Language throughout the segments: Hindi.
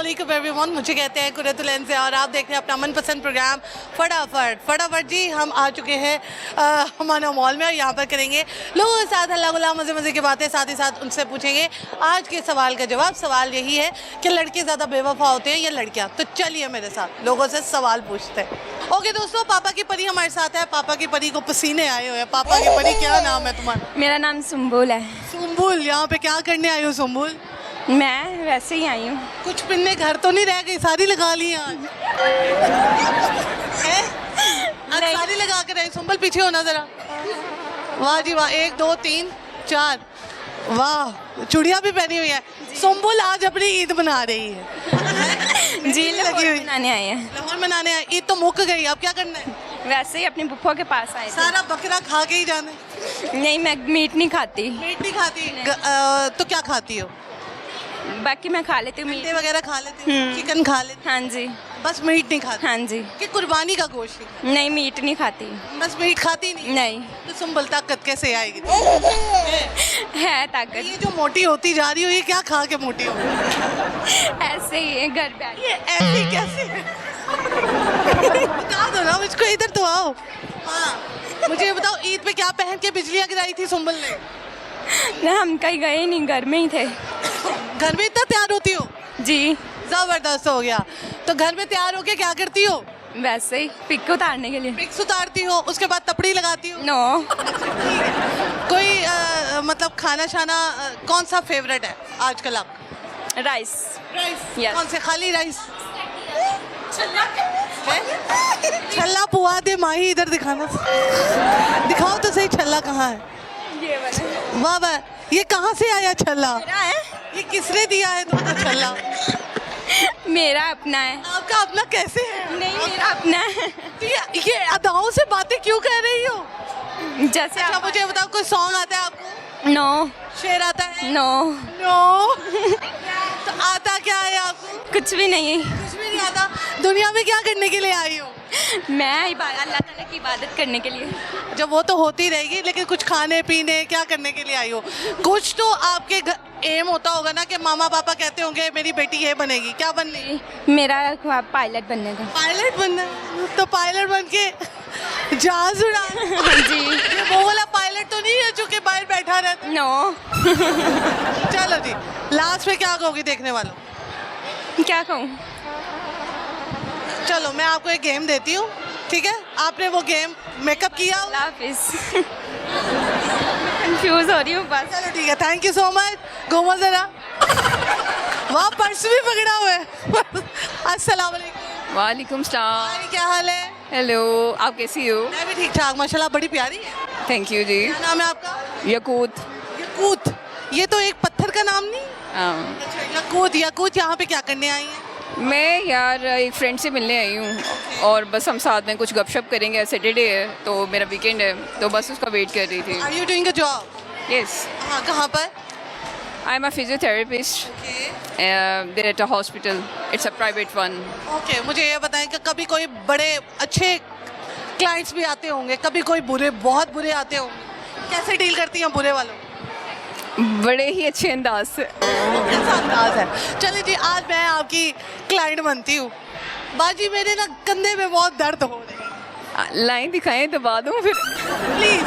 अस्सलामुअलैकुम एवरीवन, मुझे कहते हैं कुरतुल से और आप देख रहे हैं अपना मनपसंद प्रोग्राम फटाफट जी। हम आ चुके हैं हमारा मॉल में और यहाँ पर करेंगे लोगों के साथ हल्ला गुल्ला मज़े की बातें, साथ ही साथ उनसे पूछेंगे आज के सवाल का जवाब। सवाल यही है कि लड़के ज़्यादा बेवफा होते हैं या लड़कियाँ? तो चलिए मेरे साथ लोगों से सवाल पूछते हैं। ओके दोस्तों, पापा की परी हमारे साथ है। पापा की परी को पसीने आए हुए हैं। पापा की परी, क्या नाम है तुम्हारा? मेरा नाम सुम्बुल है। सुम्बुल, यहाँ पे क्या करने आई हो सुम्बुल? मैं वैसे ही आई हूँ। कुछ पिन्ने घर तो नहीं रह गई? सारी लगा ली आज सारी लगा कर आई। सुम्बुल पीछे होना जरा। वाह जी वाह, 1 2 3 4, वाह चूड़ियाँ भी पहनी हुई है। सुम्बुल आज अपनी ईद मना रही है। जी लगी हुई मनाने आए हैं। लाहौर मनाने आए। ईद तो मुक गई, अब क्या करना है? वैसे ही अपनी बुफा के पास आए थे। सारा बकरा खा के ही जाना है? नहीं, मैं मीट नहीं खाती। मीट नहीं खाती? तो क्या खाती हो? बाकी मैं खा लेती हूँ मीट अंडे वगैरह खा लेती हो? चिकन खा लेती? हाँ जी। बस मीट नहीं खाती? हाँ जी। कि कुर्बानी का गोश्त नहीं खाती? नहीं, मीट नहीं खाती। बस मीट खाती नहीं? नहीं। तो सुम्बुल ताकत कैसे आएगी? है ताकत। ये जो मोटी होती जा रही हो, ये क्या खा के मोटी हो? ऐसे ही है घर पे। ये ऐसी कैसे है? बता दो ना मुझको, इधर तो आओ। हाँ, मुझे ये बताओ, ईद पे क्या पहन के बिजलियाँ गिराई थी सुम्बुल ने? ना, हम कहीं गए नहीं, घर में ही थे। घर में इतना तैयार होती हो? जी। जबरदस्त हो गया। तो घर में तैयार होके क्या करती हो? वैसे ही पिक उतारने के लिए। पिक्स उतारती हो, उसके बाद तपड़ी लगाती हो? नो। कोई मतलब खाना शाना कौन सा फेवरेट है आजकल आपका? राइस। Yes. कौन से? खाली राइस? छल्ला पुआ दे माही, इधर दिखाना। दिखाओ तो सही, छल्ला कहाँ है? ये वाला। वाह वाह, ये कहाँ से आया छल्ला? मेरा है। ये किसने दिया है तुमको छल्ला? मेरा अपना है। आपका अपना कैसे है? नहीं, मेरा अपना है। तो ये अदाओं से बातें क्यों कर रही हो? जैसे अच्छा आप। मुझे बताओ, कोई सॉन्ग आता है आपको? नो। शेर आता है? नो। नो। तो आता क्या है आपको? कुछ भी नहीं। कुछ भी नहीं आता। दुनिया में क्या करने के लिए आई हो? मैं अल्लाह ताला की इबादत करने के लिए। जब वो तो होती रहेगी, लेकिन कुछ खाने पीने क्या करने के लिए आई हो? कुछ तो आपके एम होता होगा ना कि मामा पापा कहते होंगे मेरी बेटी ये बनेगी। क्या बनने? मेरा ख्वाब पायलट बनने का। पायलट बनना? तो पायलट बन के जहाज उड़ाना? हाँ जी। ये वो वाला पायलट तो नहीं है जो कि बाहर बैठा रहता? नो। चलो जी, लास्ट में क्या कहोगी देखने वालों? क्या कहूँ? चलो मैं आपको एक गेम देती हूँ, ठीक है? आपने वो गेम मेकअप किया? अल्लाह हाफिज़। कंफ्यूज हो रही हूँ बस। चलो ठीक है, थैंक यू सो मच। घूमो जरा। वहाँ पर्स भी पकड़ा हुआ है। अस्सलाम वालेकुम। वालेकुम सलाम। हाय, क्या हाल है? हेलो, आप कैसी हो? मैं भी ठीक ठाक माशाल्लाह, बड़ी प्यारी है। थैंक यू जी। क्या नाम है आपका? यकूत। यकूत? ये तो एक पत्थर का नाम नहीं? हाँ। अच्छा, यकूत यहाँ पे क्या करने आई हैं? मैं यार एक फ्रेंड से मिलने आई हूँ और बस हम साथ में कुछ गपशप करेंगे। सैटरडे है तो मेरा वीकेंड है, तो बस उसका वेट कर रही थी। Are you doing a job? Yes, हाँ, कहाँ पर? I am a physiotherapist there at a hospital. It's a private one. Okay, मुझे ये बताएं कि कभी कोई बड़े अच्छे क्लाइंट्स भी आते होंगे, कभी कोई बुरे, बहुत बुरे आते होंगे, कैसे डील करती हैं बुरे वालों? बड़े ही अच्छे अंदाज से। कैसा अंदाज है? चलिए जी, आज मैं आपकी क्लाइंट बनती हूँ। बाजी, मेरे ना कंधे में बहुत दर्द हो रही है। लाइन दिखाएं, दबा दूँ फिर? प्लीज।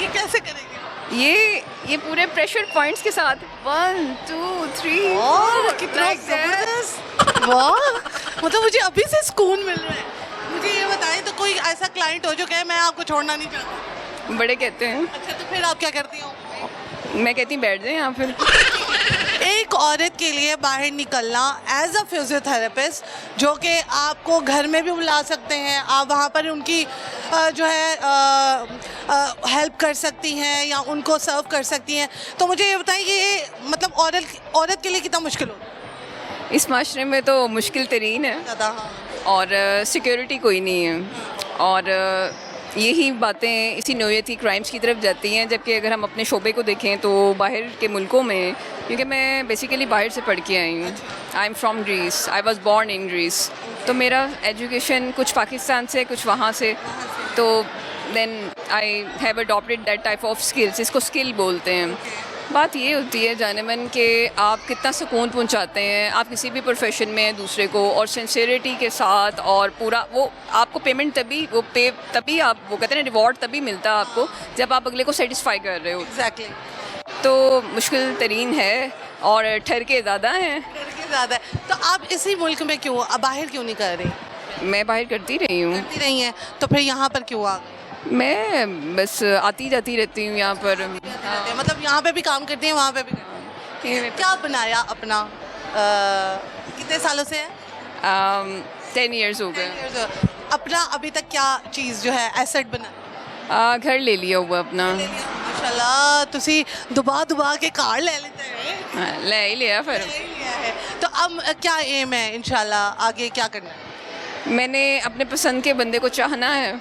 ये कैसे करेंगे? ये पूरे प्रेशर पॉइंट्स के साथ 1 2 3। ओह, कितना जबरदस्त! वाह, मतलब मुझे अभी से सुकून मिल रहा है। मुझे ये बताएं, तो कोई ऐसा क्लाइंट हो जो कहे मैं आपको छोड़ना नहीं चाहता? बड़े कहते हैं। अच्छा, तो फिर आप क्या करती हो? मैं कहती हूँ बैठ जाए यहाँ फिर। एक औरत के लिए बाहर निकलना एज अ फिजियोथेरेपिस्ट, जो कि आपको घर में भी बुला सकते हैं, आप वहाँ पर उनकी जो है हेल्प कर सकती हैं या उनको सर्व कर सकती हैं, तो मुझे ये बताइए कि ये मतलब औरत के लिए कितना मुश्किल होता है? इस माशरे में तो मुश्किल तरीन है ज़्यादा। हाँ। और सिक्योरिटी कोई नहीं है और यही बातें इसी नौयती क्राइम्स की तरफ जाती हैं। जबकि अगर हम अपने शोबे को देखें तो बाहर के मुल्कों में, क्योंकि मैं बेसिकली बाहर से पढ़ के आई हूँ, I am from Greece, I was born in Greece, तो मेरा एजुकेशन कुछ पाकिस्तान से कुछ वहाँ से, तो then I have adopted that type of skills, इसको स्किल बोलते हैं। बात ये होती है जाने मन कि आप कितना सुकून पहुंचाते हैं आप किसी भी प्रोफेशन में दूसरे को, और सिंसेरिटी के साथ, और पूरा वो आपको पेमेंट तभी आप वो कहते हैं रिवॉर्ड तभी मिलता है आपको जब आप अगले को सेटिस्फाई कर रहे हो। एग्जैक्टली। तो मुश्किल तरीन है और ठहर के ज़्यादा हैं। ज़्यादा है तो आप इसी मुल्क में क्यों, अब बाहर क्यों नहीं कर रही? मैं बाहर करती रही हूँ। करती रही हैं तो फिर यहाँ पर क्यों आ गई? मैं बस आती जाती रहती हूँ यहाँ पर। मतलब यहाँ पे भी काम करती हैं, वहाँ पे भी करती हैं। क्या बनाया अपना, कितने सालों से है? 10 years हो गए। अपना अभी तक क्या चीज़ जो है एसेट बना? घर ले लिया हुआ अपना। माशाल्लाह तुसी दुबा के कार ले लेते हैं। ले ही लिया फिर। ले लिया है। तो अब क्या एम है इंशाल्लाह आगे क्या करना है? मैंने अपने पसंद के बंदे को चाहना है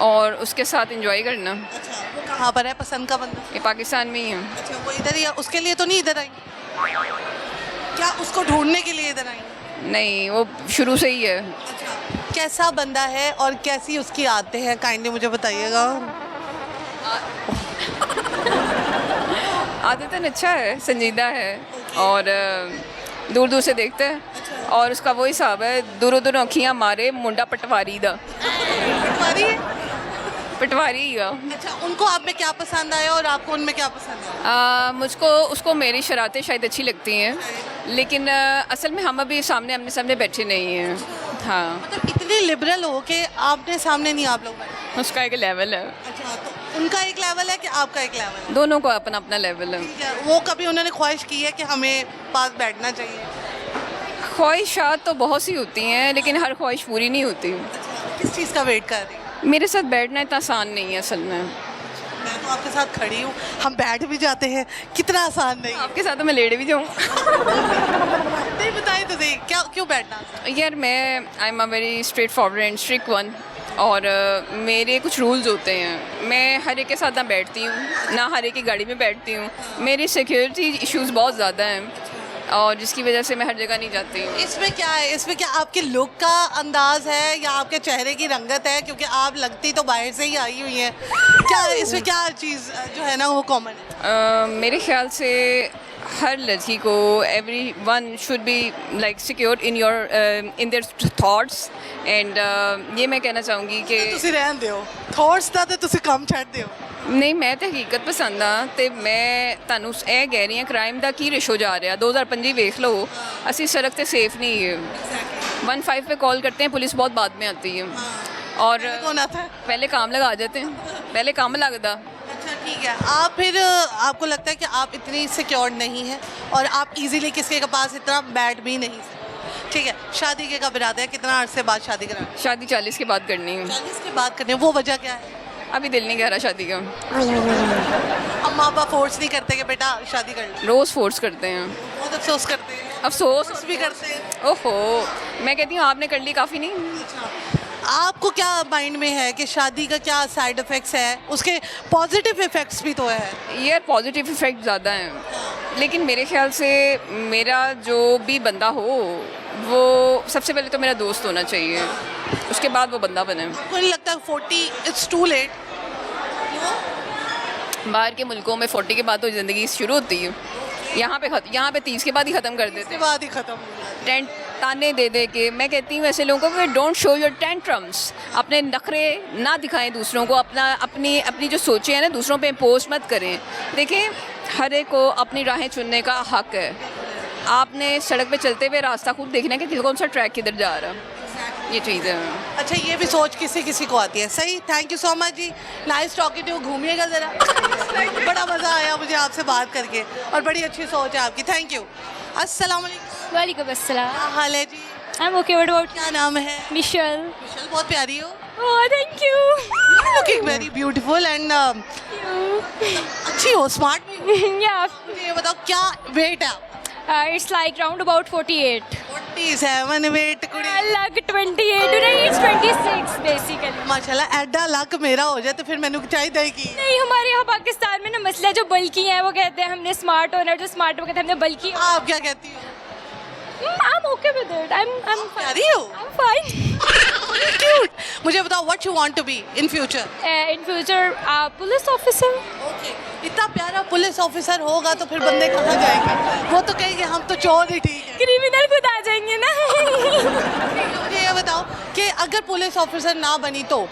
और उसके साथ एंजॉय करना। अच्छा वो कहाँ पर है पसंद का बंदा? ये पाकिस्तान में ही है। अच्छा वो इधर ही है, उसके लिए तो नहीं इधर आई? क्या उसको ढूंढने के लिए इधर आई? नहीं, वो शुरू से ही है। अच्छा कैसा बंदा है और कैसी उसकी आदतें हैं, काइंडली मुझे बताइएगा। आदतन अच्छा है, संजीदा है और दूर दूर से देखते हैं। और उसका वो हिसाब है, दूरों दूरों अखियाँ मारे मुंडा पटवारी दा। पटवारी है? पटवारी ही है। अच्छा उनको आप में क्या पसंद आया और आपको उनमें क्या पसंद आया? मुझको उसको मेरी शरारतें शायद अच्छी लगती हैं, लेकिन असल में हम अभी आमने सामने बैठे नहीं हैं। हाँ मतलब इतने लिबरल हो कि आपने सामने नहीं आप लोग बैठे? उसका एक लेवल है। अच्छा तो उनका एक लेवल है कि आपका एक लेवल है? दोनों को अपना अपना लेवल है। ठीक है, वो कभी उन्होंने ख्वाहिश की है कि हमें पास बैठना चाहिए? ख्वाहिशात तो बहुत सी होती हैं लेकिन हर ख्वाहिश पूरी नहीं होती। किस चीज़ का वेट कर रही हैं? मेरे साथ बैठना इतना आसान नहीं है असल में। मैं तो आपके साथ खड़ी हूँ, हम बैठ भी जाते हैं, कितना आसान नहीं है। आपके साथ तो मैं लेट भी जाऊँ। नहीं बताइए तो सही, क्या क्यों बैठना? यार मैं आई am a very straight forward and strict one, और मेरे कुछ रूल्स होते हैं। मैं हर एक के साथ ना बैठती हूँ, ना हर एक की गाड़ी में बैठती हूँ। मेरी सिक्योरिटी इश्यूज़ बहुत ज़्यादा हैं और जिसकी वजह से मैं हर जगह नहीं जाती हूँ। इसमें क्या है, इसमें क्या आपके लुक का अंदाज है या आपके चेहरे की रंगत है? क्योंकि आप लगती तो बाहर से ही आई हुई हैं। क्या इसमें क्या चीज़ जो है ना वो कॉमन है? मेरे ख्याल से हर लड़की को every one should be like secure in their thoughts and ये मैं कहना चाहूँगी कि ਤੁਸੀਂ ਰਹਿਣ ਦਿਓ ਥੌਟਸ ਦਾ ਤੇ ਤੁਸੀਂ ਕੰਮ ਛੱਡ ਦਿਓ। ਨਹੀਂ ਮੈਂ ਤਾਂ ਹਕੀਕਤ ਪਸੰਦ ਆ ਤੇ ਮੈਂ ਤੁਹਾਨੂੰ ਇਹ ਕਹਿ ਰਹੀ ਹਾਂ ਕ੍ਰਾਈਮ ਦਾ ਕੀ ਰੇਸ਼ੋ ਜਾ ਰਿਹਾ 2025 ਵੇਖ ਲਓ ਅਸੀਂ ਸੜਕ ਤੇ सेफ नहीं है। 15 पे कॉल करते हैं, पुलिस बहुत बाद में आती है और कौन आता है? पहले काम लगा जाते हैं, पहले काम लगता। अच्छा ठीक है, आप फिर आपको लगता है कि आप इतनी सिक्योर नहीं है और आप इजीली किसी के पास इतना बैठ भी नहीं सकते। ठीक है, शादी के कब इरादा है, कितना अर्से बाद शादी कराना? शादी 40 के बाद करनी है। 40 के बाद करनी है, वो वजह क्या है? अभी दिल नहीं कह रहा शादी का। अम्मा पापा फोर्स नहीं करते कि बेटा शादी कर लो? रोज़ फोर्स करते हैं। बहुत अफसोस करते हैं। अफसोस भी करते हैं। ओहो, मैं कहती हूँ आपने कर ली काफ़ी नहीं। आपको क्या माइंड में है कि शादी का क्या साइड इफ़ेक्ट्स है, उसके पॉजिटिव इफ़ेक्ट्स भी तो है? यार पॉजिटिव इफ़ेक्ट ज़्यादा हैं, लेकिन मेरे ख्याल से मेरा जो भी बंदा हो वो सबसे पहले तो मेरा दोस्त होना चाहिए, उसके बाद वो बंदा बने। आपको नहीं लगता 40 इट्स टू लेट? बाहर के मुल्कों में 40 के बाद तो ज़िंदगी शुरू होती है, यहाँ पे 30 के बाद ही ख़त्म कर देते इसके हैं। बाद ही ख़त्म। टेंट ताने दे दे के मैं कहती हूँ ऐसे लोगों को डोंट शो योर टेंट्रम्स, अपने नखरे ना दिखाएं दूसरों को, अपनी जो सोचें हैं ना दूसरों पे इम्पोज मत करें। देखें हर एक को अपनी राहें चुनने का हक है, आपने सड़क पे चलते हुए रास्ता खुद देखना है कि कौन सा ट्रैक किधर जा रहा है, ये चीज़ है। अच्छा ये भी सोच किसी को आती है। सही, थैंक यू सो मच जी, नाइस टॉकिंग टू। घूमिएगा ज़रा, बड़ा मज़ा आया मुझे आपसे बात करके और बड़ी अच्छी सोच है आपकी। Thank you. अस्सलाम वालेकुम। वालेकुम अस्सलाम। क्या हाल है जी? I am okay, what about क्या नाम है? मिशेल? मिशेल, बहुत प्यारी हो। Oh thank you. Looking very beautiful and अच्छी हो, स्मार्ट भी हो। या मुझे ये बताओ क्या वेट है आपका? It's like round about 48। 47 weight कुड़ी। लग 28 नहीं, इट्स 26 बेसिकली। माशाल्लाह, एडा लक मेरा हो जाए तो फिर मैंने चाहिए कि नहीं, हमारे यहाँ पाकिस्तान में ना मसला जो बल्कि है वो कहते हैं हमने स्मार्ट होना, जो स्मार्ट वो कहते हैं हमने बल्कि। आप क्या कहती हो? I am okay with it. I am प्यारी हो। I am fine. मुझे बताओ what you want to be in future? In future police officer. Okay, इतना प्यारा पुलिस ऑफिसर होगा तो फिर बंदे कहाँ जाएंगे? वो तो कहेंगे हम तो चोर ही ठीक है। क्रिमिनल खुद आ जाएंगे ना। मुझे ये बताओ कि अगर पुलिस ऑफिसर ना बनी तो?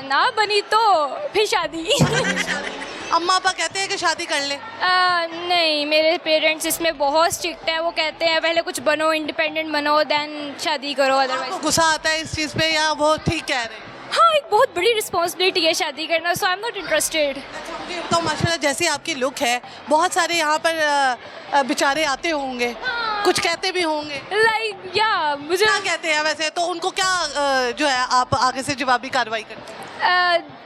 ना बनी तो फिर शादी। अम्मा पापा कहते हैं कि शादी कर ले? नहीं, मेरे पेरेंट्स इसमें बहुत स्ट्रिक्ट हैं। वो कहते हैं पहले कुछ बनो, इंडिपेंडेंट बनो, देन शादी करो, आपको अदरवाइज। गुस्सा आता है इस चीज़ पे या वो ठीक कह रहे हैं? हाँ, एक बहुत बड़ी रिस्पॉन्सिबिलिटी है शादी करना, सो आई एम नॉट इंटरेस्टेड। तो माशाल्लाह जैसी आपकी लुक है, बहुत सारे यहाँ पर बेचारे आते होंगे, कुछ कहते भी होंगे। लाइक या मुझे क्या कहते हैं वैसे? तो उनको क्या जो है आप आगे से जवाबी कार्रवाई करते हैं?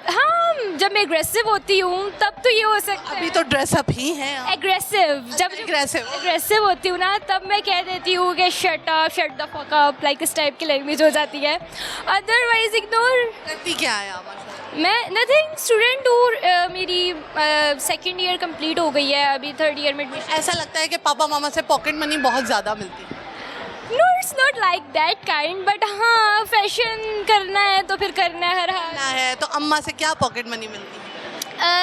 हाँ, जब मैं एग्रेसिव होती हूँ तब तो ये हो सकता है। अभी तो ड्रेसअप ही हैं आप। एग्रेसिव, जब एग्रेसिव होती हूँ ना तब मैं कह देती हूँ कि shut the fuck up, like इस टाइप की लैंग्वेज हो जाती है। Otherwise ignore. करती क्या है आप? मैं नथिंग, स्टूडेंट हूँ, मेरी सेकेंड ईयर कंप्लीट हो गई है, अभी थर्ड ईयर में एडमिशन। ऐसा लगता है कि पापा मामा से पॉकेट मनी बहुत ज़्यादा मिलती है। No, it's not like that kind, but हाँ, फैशन करना है तो फिर करना है हर हाल। ना है तो अम्मा से क्या पॉकेट मनी मिलती है?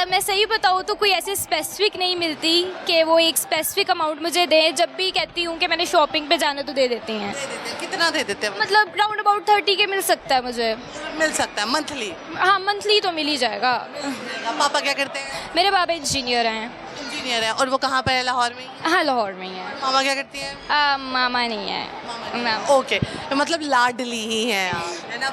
मैं सही बताऊँ तो कोई ऐसे स्पेसिफिक नहीं मिलती कि वो एक स्पेसिफिक अमाउंट मुझे दें। जब भी कहती हूँ कि मैंने शॉपिंग पे जाना तो दे देती हैं। दे देते हैं। कितना दे देते हैं? मतलब राउंड अबाउट 30 के मिल सकता है मुझे। मिल सकता है मंथली? हाँ, मंथली तो मिल ही जाएगा। पापा क्या करते हैं? मेरे बाबा इंजीनियर हैं। इंजीनियर है। और वो कहाँ पर है? लाहौर में ही? हाँ, लाहौर में ही है। मामा क्या करती है? मामा नहीं है। ओके, तो मतलब लाडली ही है आप, है ना?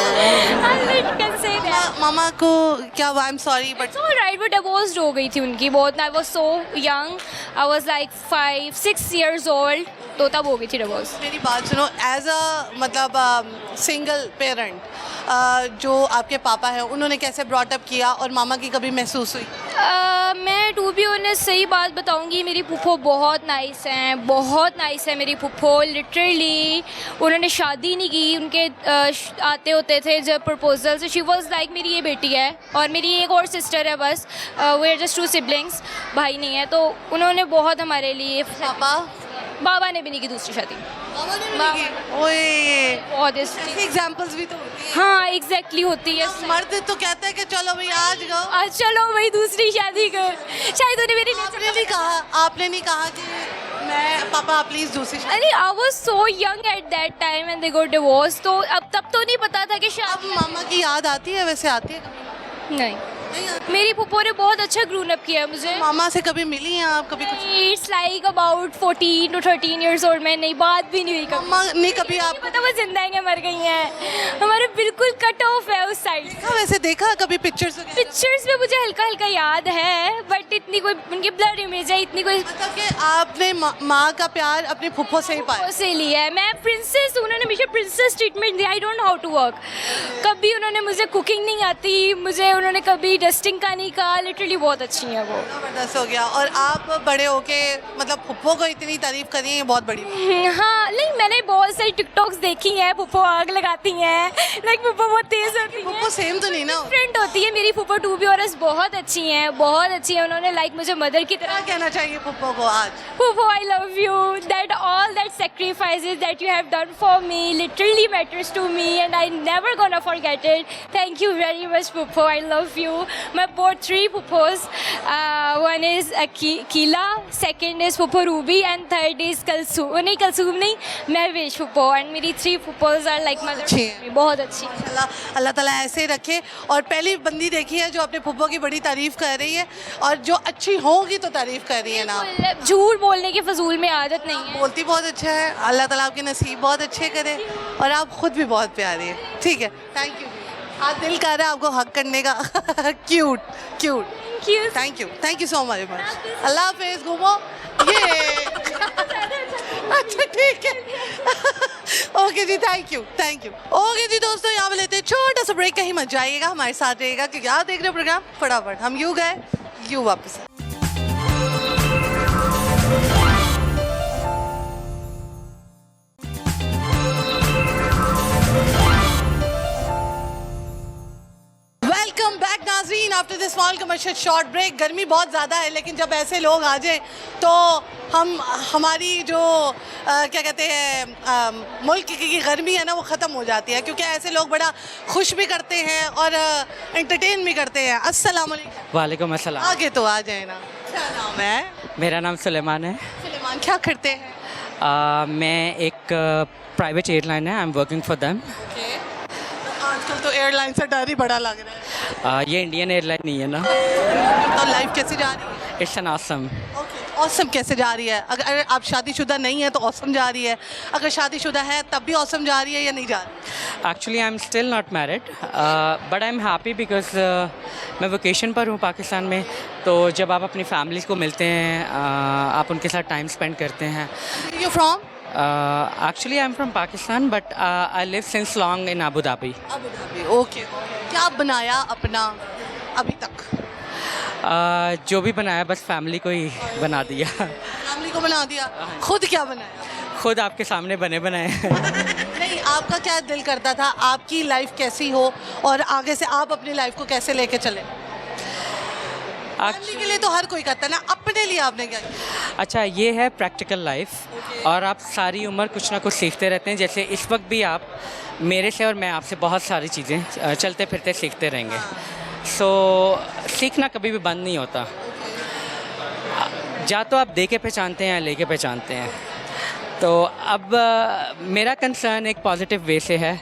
मामा को क्या? I am sorry but right, वो डिवोर्स्ड हो गई थी उनकी बहुत। I was so young, I was like 5-6 years old, तो तब हो गई थी डिवोर्स। मेरी बात सुनो, एज अ मतलब सिंगल पेरेंट, जो आपके पापा हैं उन्होंने कैसे ब्रॉटअप किया और मामा की कभी महसूस हुई? मैं टू बी ऑनेस्ट सही बात बताऊंगी, मेरी फूफो बहुत नाइस हैं, बहुत नाइस है मेरी फूफो। लिटरली उन्होंने शादी नहीं की, उनके आते होते थे जब प्रपोजल से, शी वॉज लाइक मेरी ये बेटी है और मेरी एक और सिस्टर है, बस वी आर जस्ट 2 siblings, भाई नहीं है। तो उन्होंने बहुत हमारे लिए। बाबा ने भी नहीं की दूसरी शादी। मामा ने भी नहीं की? ओए, बहुत ऐसी एग्जांपल्स भी तो होती है। हाँ, एग्जैक्टली होती है। मर्द तो कहते हैं कि चलो भाई आज गो, आज चलो भाई दूसरी शादी कर। शायद उन्हें मेरी आपने नहीं कहा कि मैं पापा प्लीज दूसरी शादी? अरे I was so young at that time and they got divorce, तो अब तब तो नहीं पता था कि अब शादी। मामा की याद आती है? वैसे आती है कभी? नहीं, नहीं आती। मेरी फूफो ने बहुत अच्छा ग्रोन अप किया मुझे। मामा से कभी मिली हैं आप? कभी कुछ? It's like about 14 to 13 years old, मैं नहीं, बात भी नहीं हुई कभी। मामा ने कभी आप पता वो जिंदा है मर गई हैं, हमारे बिल्कुल कट ऑफ है उस साइड। देखा? वैसे देखा कभी पिक्चर्स वगैरह? पिक्चर्स में मुझे हल्का हल्का याद है, बट इतनी कोई उनकी ब्लड इमेज है, इतनी कोई मतलब कि आपने माँ का प्यार अपनी फुफ्फो से ही पाया? से लिया है। मैं प्रिंसेस, उन्होंने मुझे प्रिंसेस ट्रीटमेंट दिया। I don't know how to work. कभी उन्होंने मुझे कुकिंग नहीं आती, मुझे उन्होंने कभी डस्टिंग का नहीं कहा। लिटरली बहुत अच्छी हैं वो। जबरदस्त हो गया। और आप बड़े होके मतलब फुफ्फो को इतनी तारीफ करी है, ये बहुत बड़ी बात है। हाँ, नहीं, मैंने बहुत सारी टिकटॉक्स देखी हैं, फुफ्फो आग लगाती हैं, लाइक फुफ्फो बहुत तेज होती है। फुफ्फो सेम तो नहीं ना? फ्रेंड होती है मेरी फुफ्फो, टू बी ऑनेस्ट बहुत अच्छी हैं, बहुत अच्छी हैं। उन्होंने लाइक मुझे मदर की तरह। क्या कहना चाहिए फुफ्फो को आज? Fufu, I love you. That all that sacrifices that you have done for me literally matters to me, and I never gonna forget it. Thank you very much, Fufu. I love you. My both 3 Fufus. One is Keela, second is Fufu Ruby, and third is Kalsoom. नहीं, Kalsoom नहीं, महवेश Fufu. And मेरी 3 Fufus are like mother. अच्छी हैं। बहुत अच्छी। अल्लाह ताला ऐसे रखे। और पहली बंदी देखी है जो अपने फुफ्फो की बड़ी तारीफ कर रही है, और जो अच्छी होगी तो तारीफ कर रही है ना। झूठ बोलने की फजूल में आदत नहीं है। बोलती बहुत अच्छा है। अल्लाह ताला आपके नसीब बहुत अच्छे करे, और आप खुद भी बहुत प्यारी है। ठीक है, थैंक यू। आज दिल कर रहा है आपको हक करने का। Cute cute. Thank you so much. अल्लाह हाफिज़। घूमो ये। अच्छा ठीक है। ओके जी, थैंक यू। ओके जी दोस्तों, यहाँ पे लेते हैं छोटा सा ब्रेक। कहीं मत जाइएगा, हमारे साथ रहेगा, क्योंकि आप देख रहे हो प्रोग्राम फटाफट। हम यूँ गए, यूँ वापस। वेलकम बैक नाज़रीन, after this small commercial short break. गर्मी बहुत ज़्यादा है, लेकिन जब ऐसे लोग आ जाए तो हमारी जो क्या कहते हैं मुल्क की गर्मी है ना, वो ख़त्म हो जाती है, क्योंकि ऐसे लोग बड़ा खुश भी करते हैं और एंटरटेन भी करते हैं। अस्सलाम वालेकुम। वालेकुम अस्सलाम। आगे तो आ जाए ना। क्या नाम है? मेरा नाम सुलेमान है। सुलेमान, क्या करते हैं? मैं एक प्राइवेट एयरलाइन है, I am working for them. आजकल तो एयरलाइन से डर ही बड़ा लग रहा है। ये इंडियन एयरलाइन नहीं है ना। तो लाइफ कैसे जा रही है? It's an awesome. औसम कैसे जा रही है? अगर आप शादीशुदा नहीं है तो औसम जा रही है, अगर शादीशुदा है तब भी औसम जा रही है या नहीं जा रही? Actually I am still not married, but I am happy because मैं वेकेशन पर हूँ पाकिस्तान में। तो जब आप अपनी फैमिली को मिलते हैं, आप उनके साथ टाइम स्पेंड करते हैं। You from? Actually I am from Pakistan, but I live since long in Abu Dhabi. Abu Dhabi, okay. क्या बनाया अपना अभी तक? जो भी बनाया बस फैमिली को ही बना दिया। फैमिली को बना दिया। खुद क्या बनाया? खुद आपके सामने बने बनाए। नहीं, आपका क्या दिल करता था आपकी लाइफ कैसी हो और आगे से आप अपनी लाइफ को कैसे लेके चले? फैमिली के लिए तो हर कोई करता है ना, अपने लिए आपने क्या किया? अच्छा, ये है प्रैक्टिकल लाइफ और आप सारी उम्र कुछ ना कुछ सीखते रहते हैं। जैसे इस वक्त भी आप मेरे से और मैं आपसे बहुत सारी चीज़ें चलते फिरते सीखते रहेंगे। सो सीखना कभी भी बंद नहीं होता। या तो आप दे के पहचानते हैं या ले के पहचानते हैं। तो अब मेरा कंसर्न एक पॉजिटिव वे से है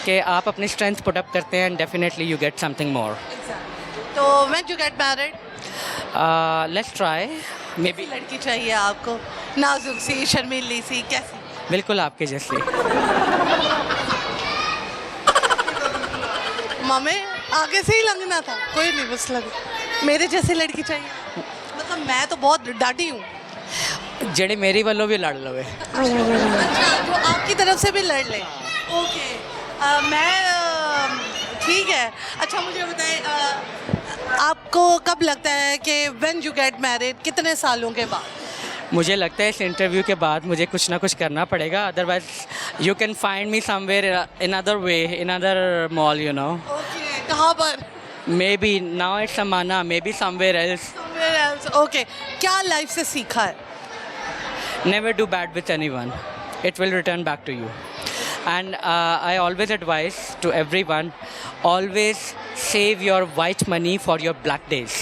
कि आप अपनी स्ट्रेंथ पुट अप करते हैं and definitely you get something more. तो when you get married? Let's try. Maybe लड़की चाहिए आपको, नाजुक सी, शर्मीली सी, कैसी? बिल्कुल आपके जैसे। मामे आगे से ही लगना था, कोई नहीं, बस लग मेरे जैसी लड़की चाहिए। मतलब मैं तो बहुत डाटी हूँ। जेड़े मेरी वालों भी लड़ लो। अच्छा, जो आपकी तरफ से भी लड़ ले। ओके, ठीक है। अच्छा, मुझे बताएं, आपको कब लगता है कि व्हेन यू गेट मैरिड, कितने सालों के बाद? मुझे लगता है इस इंटरव्यू के बाद मुझे कुछ ना कुछ करना पड़ेगा, otherwise you can find me somewhere in other way, in other mall, you know. Okay, कहाँ पर? मे बी नाउ इट्स समाना, may be somewhere else. Somewhere else. Okay, क्या लाइफ से सीखा है? Never do bad with anyone. It will return back to you. And I always advise to everyone, always save your white money for your black days.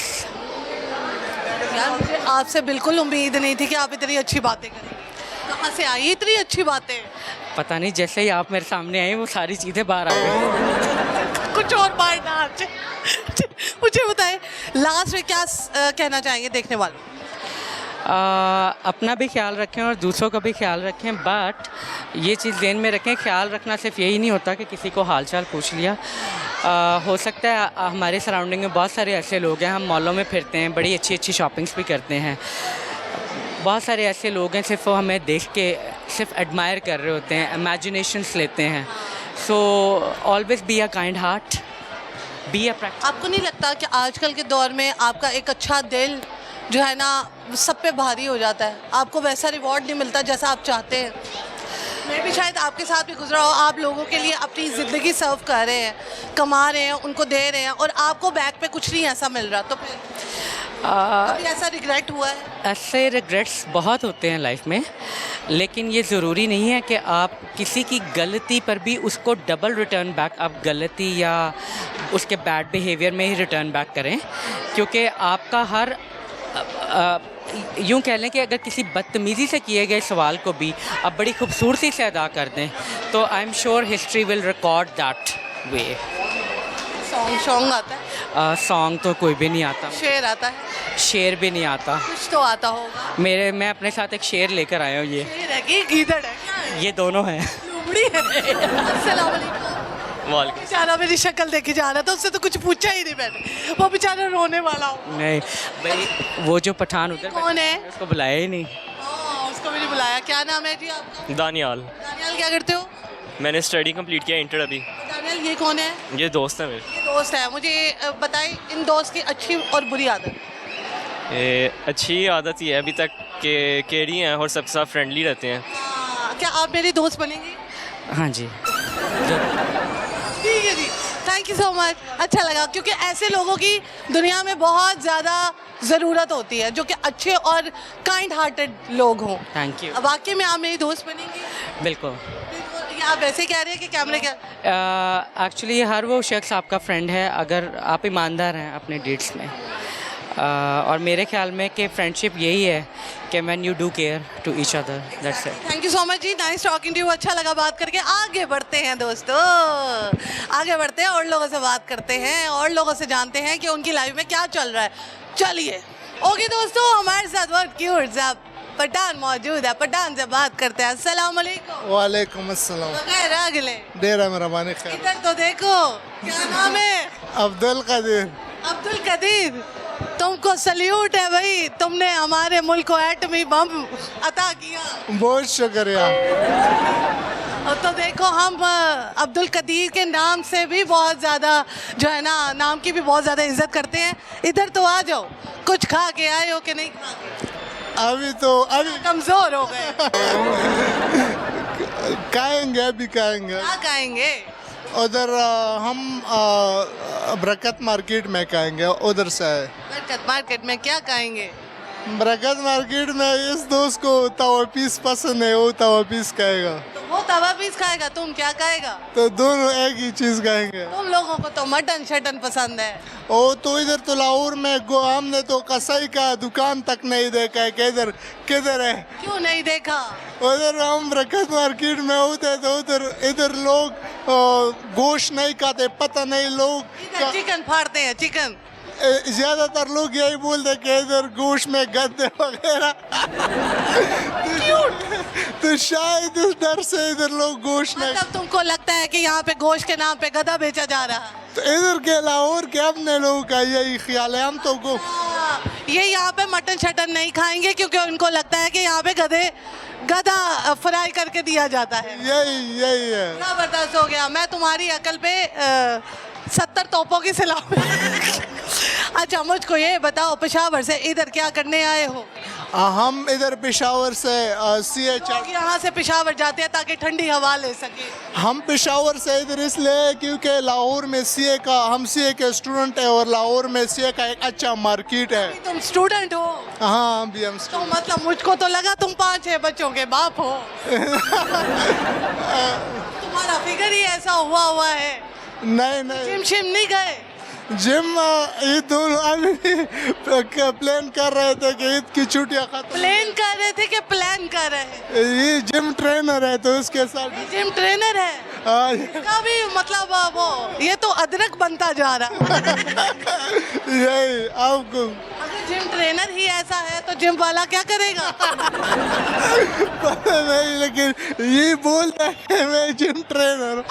यार, मुझे आपसे बिल्कुल उम्मीद नहीं थी कि आप इतनी अच्छी बातें करेंगे। कहाँ से आई इतनी अच्छी बातें? पता नहीं, जैसे ही आप मेरे सामने आए वो सारी चीज़ें बाहर आ गई। कुछ और बात ना आपसे। मुझे बताएं, लास्ट में क्या कहना चाहेंगे देखने वालों? अपना भी ख्याल रखें और दूसरों का भी ख्याल रखें, बट ये चीज़ ध्यान में रखें, ख्याल रखना सिर्फ यही नहीं होता कि किसी को हाल चाल पूछ लिया। हो सकता है हमारे सराउंडिंग में बहुत सारे ऐसे लोग हैं, हम मॉलों में फिरते हैं, बड़ी अच्छी अच्छी शॉपिंग्स भी करते हैं। बहुत सारे ऐसे लोग हैं सिर्फ वो हमें देख के सिर्फ एडमायर कर रहे होते हैं, इमेजिनेशंस लेते हैं। So always be a kind heart, be a practice. आपको नहीं लगता कि आजकल के दौर में आपका एक अच्छा दिल जो है ना सब पे भारी हो जाता है? आपको वैसा रिवॉर्ड नहीं मिलता जैसा आप चाहते हैं। मैं भी शायद आपके साथ भी गुजरा हो, आप लोगों के लिए अपनी ज़िंदगी सर्व कर रहे हैं, कमा रहे हैं, उनको दे रहे हैं, और आपको बैक पे कुछ नहीं ऐसा मिल रहा, तो फिर कभी ऐसा रिग्रेट हुआ है? ऐसे रिग्रेट्स बहुत होते हैं लाइफ में, लेकिन ये ज़रूरी नहीं है कि आप किसी की गलती पर भी उसको डबल रिटर्न बैक, आप गलती या उसके बैड बिहेवियर में ही रिटर्न बैक करें। क्योंकि आपका हर यूँ कह लें कि अगर किसी बदतमीज़ी से किए गए सवाल को भी आप बड़ी खूबसूरती से अदा कर दें तो I am sure history will record that way. Song आता है? सॉन्ग तो कोई भी नहीं आता, शेर आता है? शेर भी नहीं आता। कुछ तो आता होगा। मैं अपने साथ एक शेर लेकर आया हूँ। ये शेर है कि गीदड़ है? क्या है? ये दोनों हैं। लुबड़ी है। अस्सलाम वालेकुम। बेचारा मेरी शक्ल देखी जा रहा था, उससे तो कुछ पूछा ही नहीं मैंने, वो बेचारा रोने वाला हो। नहीं भाई, वो जो पठान उधर कौन है? उसको बुलाया ही नहीं। उसको भी नहीं बुलाया। क्या नाम है जी आपका? दानियाल। दानियाल, क्या करते हो? मैंने स्टडी कंप्लीट किया, इंटर अभी। दानियाल, ये कौन है? ये दोस्त है मेरे। ये दोस्त है। मुझे बताएं, इन दोस्त की अच्छी और बुरी आदत। अच्छी आदत ये है अभी तक कि केडी हैं और सबके साथ फ्रेंडली रहते हैं। क्या आप मेरी दोस्त बनेंगी? हाँ जी। ठीक है जी। थैंक यू सो मच, अच्छा लगा क्योंकि ऐसे लोगों की दुनिया में बहुत ज़्यादा ज़रूरत होती है जो कि अच्छे और काइंड हार्टेड लोग हों। Thank you. वाकई में आप मेरी दोस्त बनेंगी? बिल्कुल। ये आप वैसे कह रहे हैं कि कैमरे क्या? एक्चुअली हर वो शख्स आपका फ्रेंड है अगर आप ईमानदार हैं अपने डीड्स में। और मेरे ख्याल में कि फ्रेंडशिप यही है कि when you do care to each other, that's it. Thank you so much जी, नाइस टॉकिंग टू यू, अच्छा लगा बात करके। आगे बढ़ते हैं दोस्तों, आगे बढ़ते हैं और लोगों से बात करते हैं और लोगों से जानते हैं कि उनकी लाइफ में क्या चल रहा है। चलिए ओके दोस्तों, हमारे साथ बहुत क्यूट सा पठान मौजूद है, पठान से बात करते हैं। अस्सलाम वालेकुम। वालेकुम अस्सलाम। खैर अगले डेरा मेहरबानी खैर। इधर तो देखो, क्या नाम है? अब्दुल कदीर। अब्दुल कदीर, तुमको सल्यूट है भाई, तुमने हमारे मुल्क को एटमी बम अता किया। बहुत शुक्रिया। और तो देखो हम अब्दुल कदीर के नाम से भी बहुत ज़्यादा जो है ना, नाम की भी बहुत ज़्यादा इज्जत करते हैं। इधर तो आ जाओ, कुछ खा के आए हो कि नहीं खा के? अभी कमज़ोर हो गए। खाएंगे, अभी खाएंगे। क्या खाएंगे? उधर हम बरकत मार्केट में खाएंगे, उधर से है। बरकत मार्केट में क्या खाएंगे? बरकत मार्केट में इस दोस्त को तवा पीस पसंद है, वो तवा पीस खाएगा। तो वो तवा पीस खाएगा, तुम क्या खाएगा? तो दोनों एक ही चीज़ खाएंगे। तुम लोगों को तो मटन शटन पसंद है। ओ तो इधर तो लाहौर में हमने तो कसाई का दुकान तक नहीं देखा है कि इधर किधर है। क्यों नहीं देखा? उधर हम बरकत मार्केट में होते तो इधर लोग गोश्त नहीं खाते, पता नहीं लोग इधर चिकन फाड़ते हैं, चिकन। ज्यादातर लोग यही बोलते कि इधर गोश्त में गद्दे वगैरह। तो शायद इस डर से इधर लोग गोश्त नहीं। मतलब तुमको लगता है कि यहाँ पे गोश्त के नाम पे गधा बेचा जा रहा है? तो इधर के लाहौर के अपने लोगों का यही ख्याल है। हम तो ये यहाँ पे मटन शटन नहीं खाएंगे क्योंकि उनको लगता है कि यहाँ पे गधा फ्राई करके दिया जाता है। यही है। जबरदस्त हो गया, मैं तुम्हारी अकल पे 70 तोपों की सलाह। अच्छा मुझको ये बताओ, पेशावर से इधर क्या करने आए हो? हम इधर पेशावर से CH यहाँ से पेशावर जाते हैं ताकि ठंडी हवा ले सके। हम पेशावर से इधर इसलिए क्योंकि लाहौर में हम CA के स्टूडेंट है और लाहौर में CA का एक अच्छा मार्केट है। तुम स्टूडेंट हो? हाँ हम तो मतलब मुझको तो लगा तुम 5-6 बच्चों के बाप हो। तुम्हारा फिगर ही ऐसा हुआ है। नहीं जिम शिम नहीं गए? जिम ये दोनों अभी प्लान कर रहे थे कि ईद की छुट्टियां खत्म। प्लान कर रहे थे कि प्लान कर रहे हैं? ये जिम ट्रेनर है तो उसके साथ जिम ट्रेनर है। इसका भी मतलब वो ये तो अदरक बनता जा रहा। यही आपको अगर जिम ट्रेनर ही ऐसा है तो जिम वाला क्या करेगा? पता नहीं, लेकिन ये बोलता है मैं जिम ट्रेनर।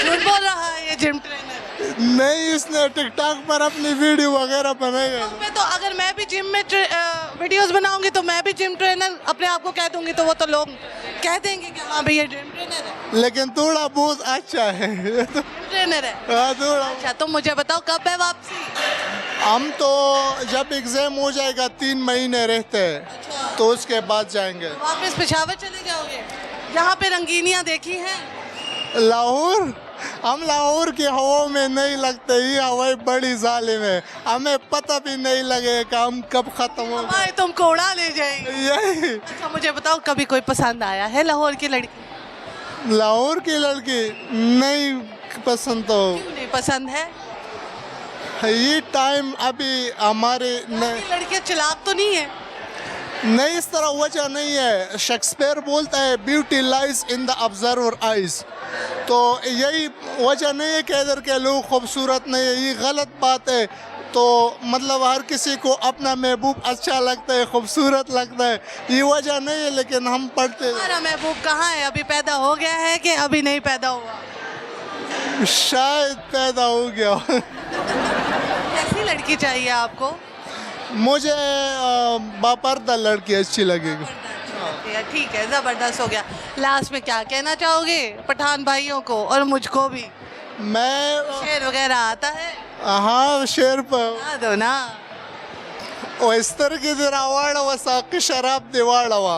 झूठ बोल रहा है ये जिम ट्रेनर। नहीं, इसने टिकटॉक पर अपनी वीडियो वगैरह बनाई है। तो अगर मैं भी जिम में वीडियोस बनाऊंगी तो मैं भी जिम ट्रेनर अपने आप को कह दूंगी तो वो तो लोग कह देंगे कि हाँ भैया जिम ट्रेनर है। लेकिन थोड़ा बहुत अच्छा है। जिम ट्रेनर है। हाँ थोड़ा। अच्छा तुम मुझे बताओ कब है वापसी? हम तो जब एग्जाम हो जाएगा 3 महीने रहते हैं। अच्छा। तो उसके बाद जाएंगे। वापस पेशावर चले जाओगे? यहाँ पे रंगीनियाँ देखी हैं? लाहौर, हम लाहौर की हवा में नहीं लगते, ये हवाएं बड़ी जालिम है, हमें पता भी नहीं लगेगा हम कब खत्म हो हवाएं तुमको उड़ा ले जाएंगे। यही। अच्छा मुझे बताओ कभी कोई पसंद आया है लाहौर की लड़की? लाहौर की लड़की नहीं पसंद। तो क्यों नहीं पसंद है? ये टाइम अभी हमारे लड़कियाँ चालाक तो नहीं है? नहीं, इस तरह वजह नहीं है। शेक्सपियर बोलता है beauty lies in the observer eyes. तो यही वजह नहीं है कि इधर के लोग खूबसूरत नहीं है, ये गलत बात है। तो मतलब हर किसी को अपना महबूब अच्छा लगता है, खूबसूरत लगता है, ये वजह नहीं है। लेकिन हम पढ़ते हमारा महबूब कहाँ है? अभी पैदा हो गया है कि अभी नहीं पैदा हुआ? शायद पैदा हो गया। कैसी लड़की चाहिए आपको? मुझे बापर्दा लड़की अच्छी लगेगी। ठीक है, ज़बरदस्त हो गया। लास्ट में क्या कहना चाहोगे पठान भाइयों को और मुझको भी? मैं शेर वगैरह आता है? हाँ शेर पर हाँ दो ना। इस तरह की वाड़वा साकी शराब दे वाड़वा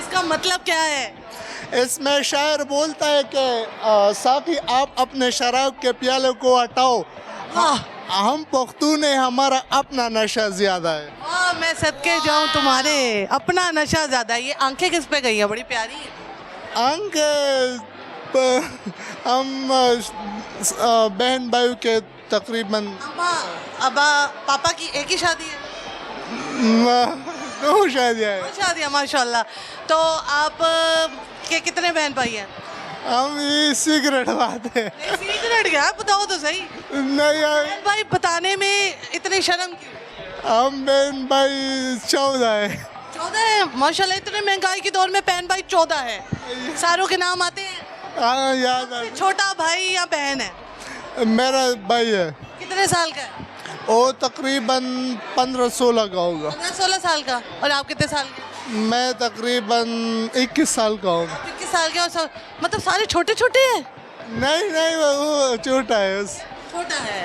इसका मतलब क्या है? इसमें शायर बोलता है कि साकी आप अपने शराब के प्याले को हटाओ, हम पख्तून हैं, हमारा अपना नशा ज़्यादा है. वाह, मैं सदके जाऊं तुम्हारे, अपना नशा ज़्यादा है. ये आंखें किस पे गई है? बड़ी प्यारी है. अंक हम बहन भाई के तकरीबन अबा पापा की एक ही शादी है? 2 शादियाँ हैं. शादी है माशाल्लाह. तो आप के कितने बहन भाई हैं? हम ये सीक्रेट बात है. सीक्रेट क्या है? बताओ तो सही. नहीं यार, बहन भाई बताने में इतनी शर्म क्यों? हम बहन भाई 14 है. 14 है माशाल्लाह. इतने महंगाई के दौर में बहन भाई 14 है. सारों के नाम आते हैं? हाँ याद है. छोटा भाई या बहन है? मेरा भाई है, कितने साल का है? वो तकरीबन 15-16 का होगा. 15-16 साल का. और आप कितने साल के? मैं तकरीबन 21 साल का हूँ. 21 साल के. और सब मतलब सारे छोटे छोटे हैं? नहीं नहीं, वो छोटा है. छोटा है.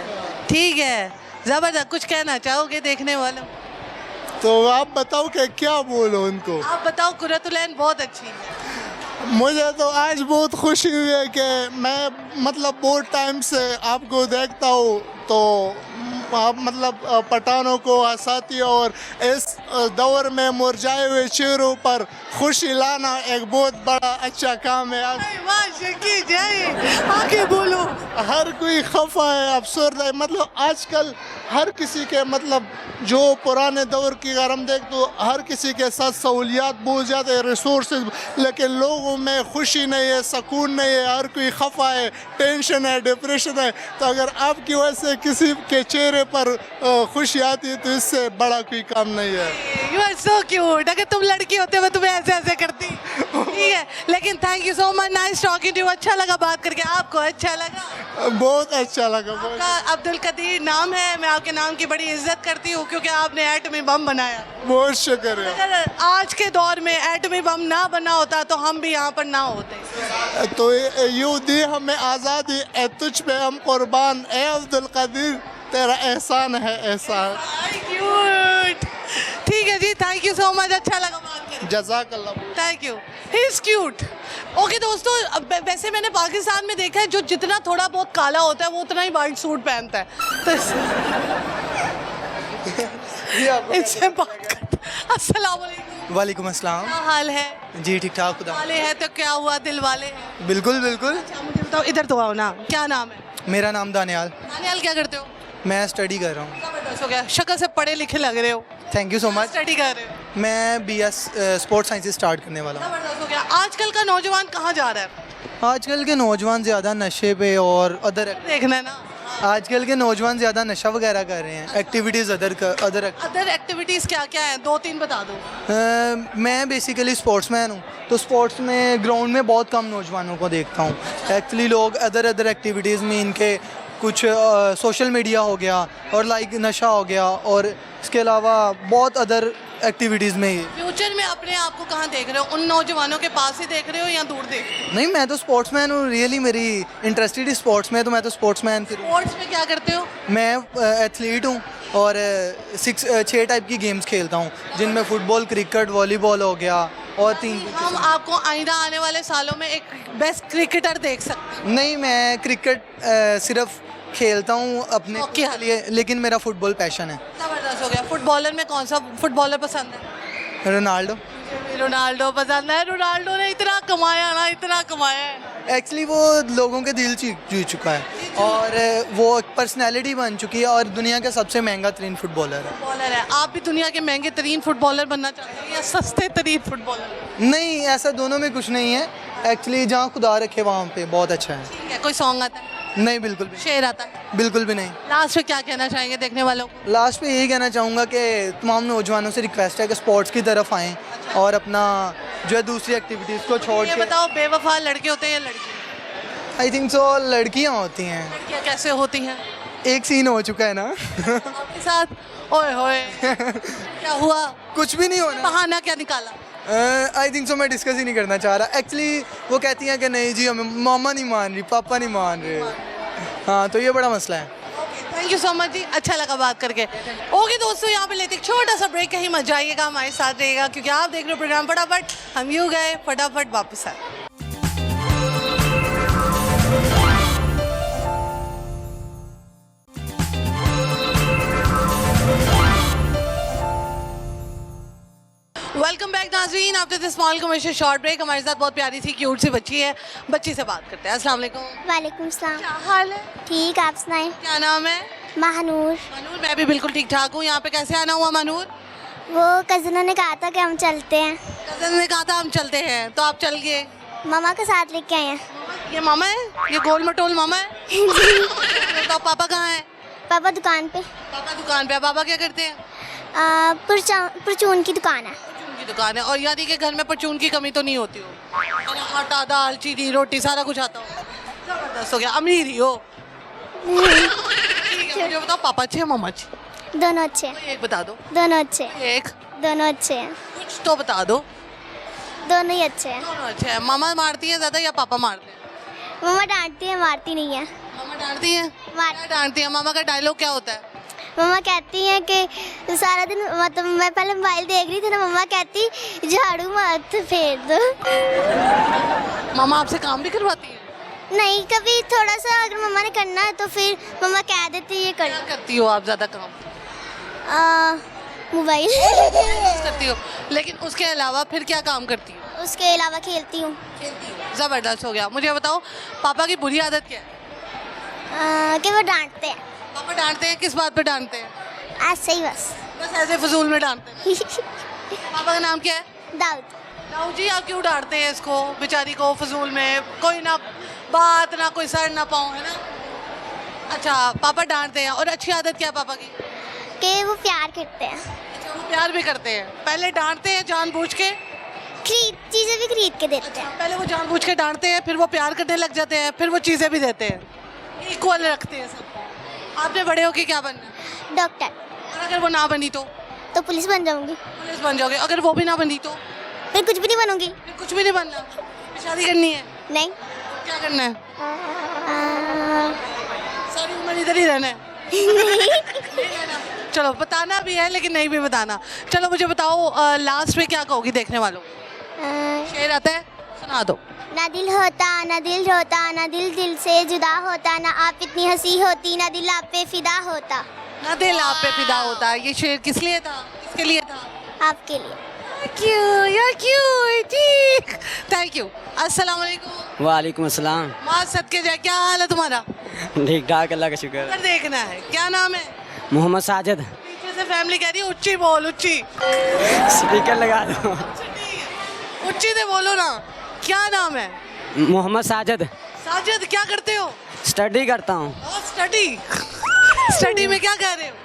ठीक है, जबरदस्त. कुछ कहना चाहोगे देखने वालों? तो आप बताओ कि क्या बोलो उनको. आप बताओ. कुर्रतुल-ऐन बहुत अच्छी है. मुझे तो आज बहुत खुशी हुई है कि मैं मतलब बहुत टाइम से आपको देखता हूँ, तो आप मतलब पठानों को हंसाती हो और इस दौर में मुरझाए हुए चेहरों पर खुशी लाना एक बहुत बड़ा अच्छा काम है. वाह शकी जय. आगे बोलो. हर कोई खफा है, अफसरदा है. मतलब आजकल हर किसी के मतलब जो पुराने दौर की अगर हम देख तो हर किसी के साथ सहूलियात बहुत ज़्यादा है, रिसोर्सेज, लेकिन लोगों में खुशी नहीं है, सुकून नहीं है. हर कोई खफा है, टेंशन है, डिप्रेशन है. तो अगर आपकी वजह से किसी के चेहरे पर खुशी आती है तो इससे बड़ा कोई काम नहीं है. You are so cute. अगर तुम लड़की होते मैं तुम्हें ऐसे ऐसे करती. ठीक है, लेकिन thank you so much. Nice talking to you. अच्छा लगा बात करके. आपको अच्छा लगा? बहुत अच्छा लगा. बहुत. आपका अब्दुल कदीर नाम है. मैं आपके नाम की बड़ी इज्जत करती हूँ क्योंकि आपने एटमी बम बनाया. बहुत शुक्रिया. अगर आज के दौर में एटमी बम ना बना होता तो हम भी यहाँ पर ना होते. तो यूँ दी हमें आज़ादी, ए तुझ पे हम कुर्बान, ए अब्दुल कदीर तेरा एहसान है, एहसान. क्यूट. ठीक है जी, थैंक यू सो मच. अच्छा लगा बात करके. जज़ाकल्लाह. Thank you. He is cute. Okay दोस्तों, वैसे मैंने पाकिस्तान में देखा है जो जितना थोड़ा बहुत काला होता है वो उतना ही वाइट सूट पहनता है. तो इससे बात करते. अस्सलाम वालेकुम. वालेकुम अस्सलाम. क्या हाल है? जी ठीक ठाक. खुदा. वाले हैं तो क्या हुआ, दिल वाले हैं. बिल्कुल बिल्कुल. अच्छा मुझे बताओ, इधर तो आओ ना. क्या नाम है? मेरा नाम दानियाल. दानियाल, क्या करते हो? मैं स्टडी कर रहा हूँ. जबरदस्त हो गया. शक्ल से पढ़े लिखे लग रहे हो. Thank you so much. Study कर रहे हो. मैं BS स्पोर्ट्स साइंस स्टार्ट करने वाला हूँ. जबरदस्त हो गया. आजकल का नौजवान कहाँ जा रहा है? आजकल के नौजवान ज़्यादा नशे पे और अदर देखना है ना. आजकल के नौजवान ज़्यादा नशा वगैरह कर रहे हैं. एक्टिविटीज़ अदर अदर एक्टिविटीज़ क्या क्या है? 2-3 बता दो. मैं बेसिकली स्पोर्ट्समैन हूँ, तो स्पोर्ट्स में ग्राउंड में बहुत कम नौजवानों को देखता हूँ. एक्चुअली लोग अदर एक्टिविटीज़ में इनके कुछ सोशल मीडिया हो गया और लाइक नशा हो गया और इसके अलावा बहुत अदर एक्टिविटीज़ में ही. फ्यूचर में अपने आप को कहाँ देख रहे हो? उन नौजवानों के पास ही देख रहे हो या दूर देख रहे हो? नहीं, मैं तो स्पोर्ट्समैन हूँ. रियली मेरी इंटरेस्टेड स्पोर्ट्स में, तो मैं तो स्पोर्ट्समैन. फिर स्पोर्ट्स में क्या करते हो? मैं एथलीट हूँ और 6 टाइप की गेम्स खेलता हूँ, जिनमें फुटबॉल, क्रिकेट, वॉलीबॉल हो गया और 3. हम आपको आइंदा आने वाले सालों में एक बेस्ट क्रिकेटर देख सकते हैं. नहीं, मैं क्रिकेट सिर्फ खेलता हूँ अपने शौक के लिए, लेकिन मेरा फुटबॉल पैशन है. जबरदस्त हो गया. फुटबॉलर में कौन सा फुटबॉलर पसंद है? रोनाल्डो. रोनाल्डो पसंद है. रोनाल्डो ने इतना कमाया ना, इतना कमाया है. एक्चुअली वो लोगों के दिल जीत चुका है और वो एक पर्सनैलिटी बन चुकी है और दुनिया का सबसे महंगा तरीन फुटबॉलर है. फुटबॉलर है. आप भी दुनिया के महंगे तरीन फुटबॉलर बनना चाहते हैं या सस्ते तरीन फुटबॉलर? नहीं, ऐसा दोनों में कुछ नहीं है. एक्चुअली जहाँ खुदा रखे वहाँ पे बहुत अच्छा है. ठीक है. कोई सॉन्ग आता है? नहीं, बिल्कुल भी. शेर आता है? बिल्कुल भी नहीं. लास्ट में क्या कहना चाहेंगे देखने वालों को? लास्ट पे यही कहना चाहूँगा कि तमाम नौजवानों से रिक्वेस्ट है कि स्पोर्ट्स की तरफ आएँ और अपना जो है दूसरी एक्टिविटीज़ को छोड़ ये के. बताओ, बेवफा लड़के होते हैं या लड़की? आई थिंक सो लड़कियाँ होती हैं. लड़कियाँ कैसे होती हैं? एक सीन हो चुका है ना. आपके साथ? ओए होए. क्या हुआ? कुछ भी नहीं होना. बहाना क्या निकाला? आई थिंक सो मैं डिस्कस ही नहीं करना चाह रहा. एक्चुअली वो कहती हैं कि नहीं जी, हमें मामा नहीं मान रही, पापा नहीं मान रहे. हाँ, तो ये बड़ा मसला है. थैंक यू सो मच जी, अच्छा लगा बात करके। ओके दोस्तों, यहाँ पे लेते एक छोटा सा ब्रेक, कहीं मत जाइएगा, हमारे साथ रहिएगा क्योंकि आप देख रहे हो प्रोग्राम फटाफट। हम यूँ गए फटाफट वापस आए। वेलकम बैक नाज़रीन, after this small commercial short break हमारे साथ बहुत प्यारी सी क्यूट सी बच्ची है, बच्ची से बात करते हैं। अस्सलाम वालेकुम। वालेकुम सलाम। क्या हाल है? ठीक, आप सुनाएं। क्या नाम है? महानूर। मनूर, मैं भी बिल्कुल ठीक ठाक हूँ। यहाँ पे कैसे आना हुआ मनूर? वो कज़नों ने कहा था कि हम चलते हैं, कज़न ने कहा था हम चलते हैं, तो आप चल गए। मामा के साथ लेके आए हैं। ये मामा है? ये गोल मटोल मामा है? तो पापा कहाँ हैं? पापा दुकान पे। पापा दुकान पे। पापा क्या करते हैं? परचून की दुकान है। परचून की दुकान है। और यानी कि घर में परचून की कमी तो नहीं होती हो? आटा, दाल, चीनी, रोटी सारा कुछ आता हो? जबरदस्त हो गया, अमीर ही हो। ठीक है, मुझे बताओ पापा अच्छे हैं मामा अच्छे? दोनों अच्छे हैं। कोई एक बता दो। दोनों अच्छे। एक दोनों अच्छे हैं। कुछ तो बता दो। दोनों ही अच्छे हैं। दोनों अच्छे हैं। मामा मारती है ज़्यादा या पापा मारते हैं? मामा डांटती है, मारती नहीं है। मामा डांटती हैं? मार क्या डांटती है? मामा का डायलॉग क्या होता है? मम्मा कहती हैं कि सारा दिन, मतलब मैं पहले मोबाइल देख रही थी ना, मम्मा कहती झाड़ू मत फेर दो। मामा आपसे काम भी करवाती है? नहीं, कभी थोड़ा सा अगर मम्मा ने करना है तो फिर मम्मा कह देती है ये कर। क्या करती हो आप ज़्यादा काम? मोबाइल करती हो, लेकिन उसके अलावा फिर क्या काम करती हो? उसके अलावा खेलती हूँ। ज़बरदस्त हो गया। मुझे बताओ पापा की बुरी आदत क्या है? कि वो डांटते हैं। पापा डांटते हैं? किस बात पे डांटते हैं? ऐसे ही बस। बस ऐसे फजूल में डांटते हैं? पापा का नाम क्या है? दाऊद। दाऊ जी, आप क्यों डांटते हैं इसको बेचारी को फजूल में? कोई ना बात ना कोई सर ना पाँव, है ना? अच्छा, पापा डांटते हैं। और अच्छी आदत क्या है पापा की? कि वो प्यार करते हैं। अच्छा, वो प्यार भी करते हैं। पहले डांटते हैं जानबूझ के? चीज़ें भी खरीद के देते हैं। पहले वो जानबूझ के डांटते हैं, फिर वो प्यार करने लग जाते हैं, फिर वो चीज़ें भी देते हैं। इक्वल रखते हैं सब। आपने बड़े होके क्या बनना है? डॉक्टर। और अगर वो ना बनी तो? तो पुलिस बन जाऊंगी। पुलिस बन जाओगे। अगर वो भी ना बनी तो? फिर कुछ भी नहीं बनूंगी। फिर कुछ भी नहीं बनना। फिर शादी करनी है? नहीं। क्या करना है? सारी उम्र इधर ही रहना है? चलो, बताना भी है लेकिन नहीं भी बताना। चलो मुझे बताओ, लास्ट में क्या कहोगी देखने वालों को? शेर आता है, सुना दो। ना दिल होता ना दिल रोता, ना दिल दिल से जुदा होता, ना आप इतनी हंसी होती, ना दिल आप पे फिदा होता। ना दिल आप पे फिदा होता। ये शेर किस लिए था? किसके लिए था? आपके लिए। क्यों यार, क्यों? ठीक, थैंक यू। अस्सलाम वालेकुम। वालेकुम अस्सलाम। माँ सदके जाए, क्या हाल है तुम्हारा? ठीक ठाक, अल्लाह का शुक्र। इधर देखना है। क्या नाम है? मोहम्मद साजिद। पीछे से फैमिली कह रही है उच्ची बोल, उच्ची। स्पीकर लगा दो। उच्ची से बोलो ना। क्या नाम है? मोहम्मद साजिद। साजिद, क्या करते हो? स्टडी करता हूँ। स्टडी। स्टडी में क्या कर रहे हो?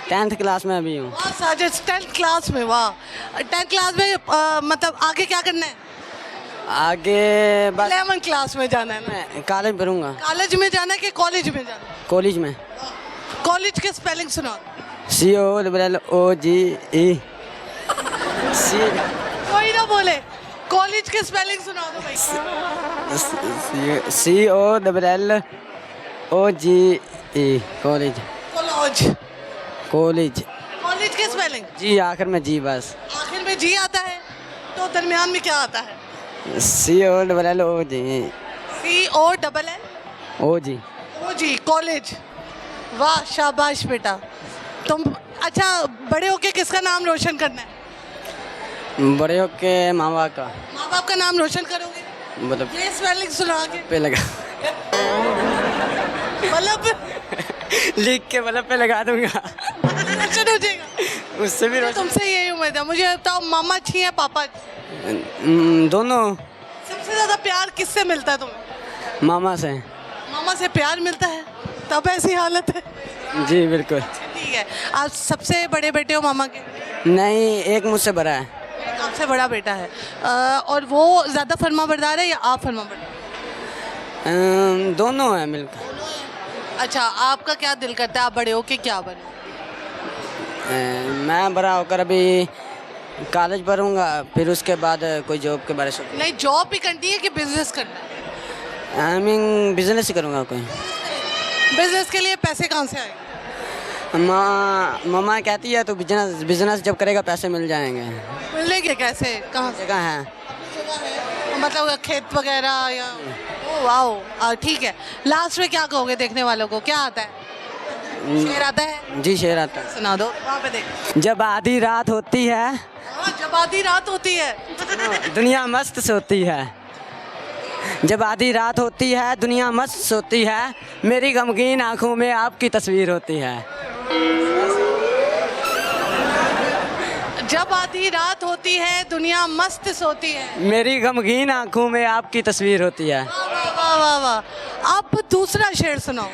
10th क्लास में अभी हूँ। वाह साजिद, 10th क्लास में। वाह, 10th क्लास में मतलब आगे क्या करना है? आगे बस 11th क्लास में जाना है ना? मैं कॉलेज पढ़ूंगा। कॉलेज में जाना है कि कॉलेज में जाना है? कॉलेज में। कॉलेज के स्पेलिंग सुना। COLLOGE। कोई ना बोले। कॉलेज के स्पेलिंग सुना दो भाई। COLLOGE। College. College. College. College के स्पेलिंग? जी आखिर में जी, बस। आखिर में जी आता है तो दरमियान में क्या आता है? COLLOGE। COLLOGE। ओ जी, कॉलेज। वाह, शाबाश बेटा। तुम अच्छा, बड़े होके किसका नाम रोशन करना है? बड़े होके माँ बाप का। माँ बाप का नाम रोशन करोगे? मतलब ये स्पेलिंग सुना के। पे लगा मतलब लिख के मतलब पे लगा दूंगा। रोशन हो जाएगा। उससे भी रोशन। तुमसे यही उम्मीद है। मुझे बताओ, मामा अच्छी है पापा अच्छी? दोनों। सबसे ज्यादा प्यार किससे मिलता है तुम्हें? मामा से। मामा से प्यार मिलता है, तब ऐसी हालत है। जी बिल्कुल। ठीक है। आप सबसे बड़े बेटे हो मामा के? नहीं, एक मुझसे बड़ा है। एक आपसे बड़ा बेटा है। और वो ज़्यादा फरमा बरदार है या आप फरमा बरदार? दोनों हैं मिलकर। अच्छा, आपका क्या दिल करता है आप बड़े हो के क्या बनो? मैं बड़ा होकर अभी कॉलेज पढ़ूंगा, फिर उसके बाद कोई जॉब के बारे में। नहीं, जॉब भी करनी है कि बिजनेस करना है? आई मीन बिजनेस ही करूँगा कोई। बिजनेस के लिए पैसे कहाँ से आए? मम्मा कहती है तो बिजनेस बिजनेस जब करेगा पैसे मिल जाएंगे। मिलेंगे कैसे, कहाँ से? जगह है। मतलब खेत वगैरह या? ओ वाओ, ठीक है। लास्ट में क्या कहोगे देखने वालों को, क्या आता है? शेर आता है? जी शेर आता है। सुना दो, वहाँ पे देख। जब आधी रात होती है, जब आधी रात होती है दुनिया मस्त सोती है। जब आधी रात होती है दुनिया मस्त सोती है, मेरी गमगीन आंखों में आपकी तस्वीर होती है। जब आधी रात होती है दुनिया मस्त सोती है, मेरी गमगीन आंखों में आपकी तस्वीर होती है। वाह वाह वाह वाह। अब दूसरा शेर सुनाओ,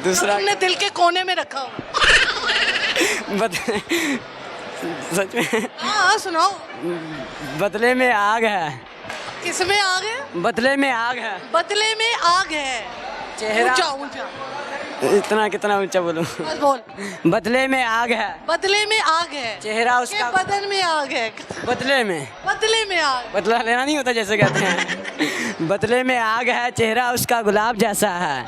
दूसरा तुमने दिल के कोने में रखा हो। सच में हाँ सुनाओ। बदले में आग है, किसमें आग है? बदले में आग है, बदले में आग है। चेहरा ऊंचा ऊंचा, इतना कितना ऊंचा बोलूं। बस बोल। बदले में आग है, बदले में आग है, चेहरा उसका के बदन में आग है। बदले में, बदले में आग। बदला लेना नहीं होता जैसे कहते हैं। बदले में आग है, चेहरा उसका गुलाब जैसा है,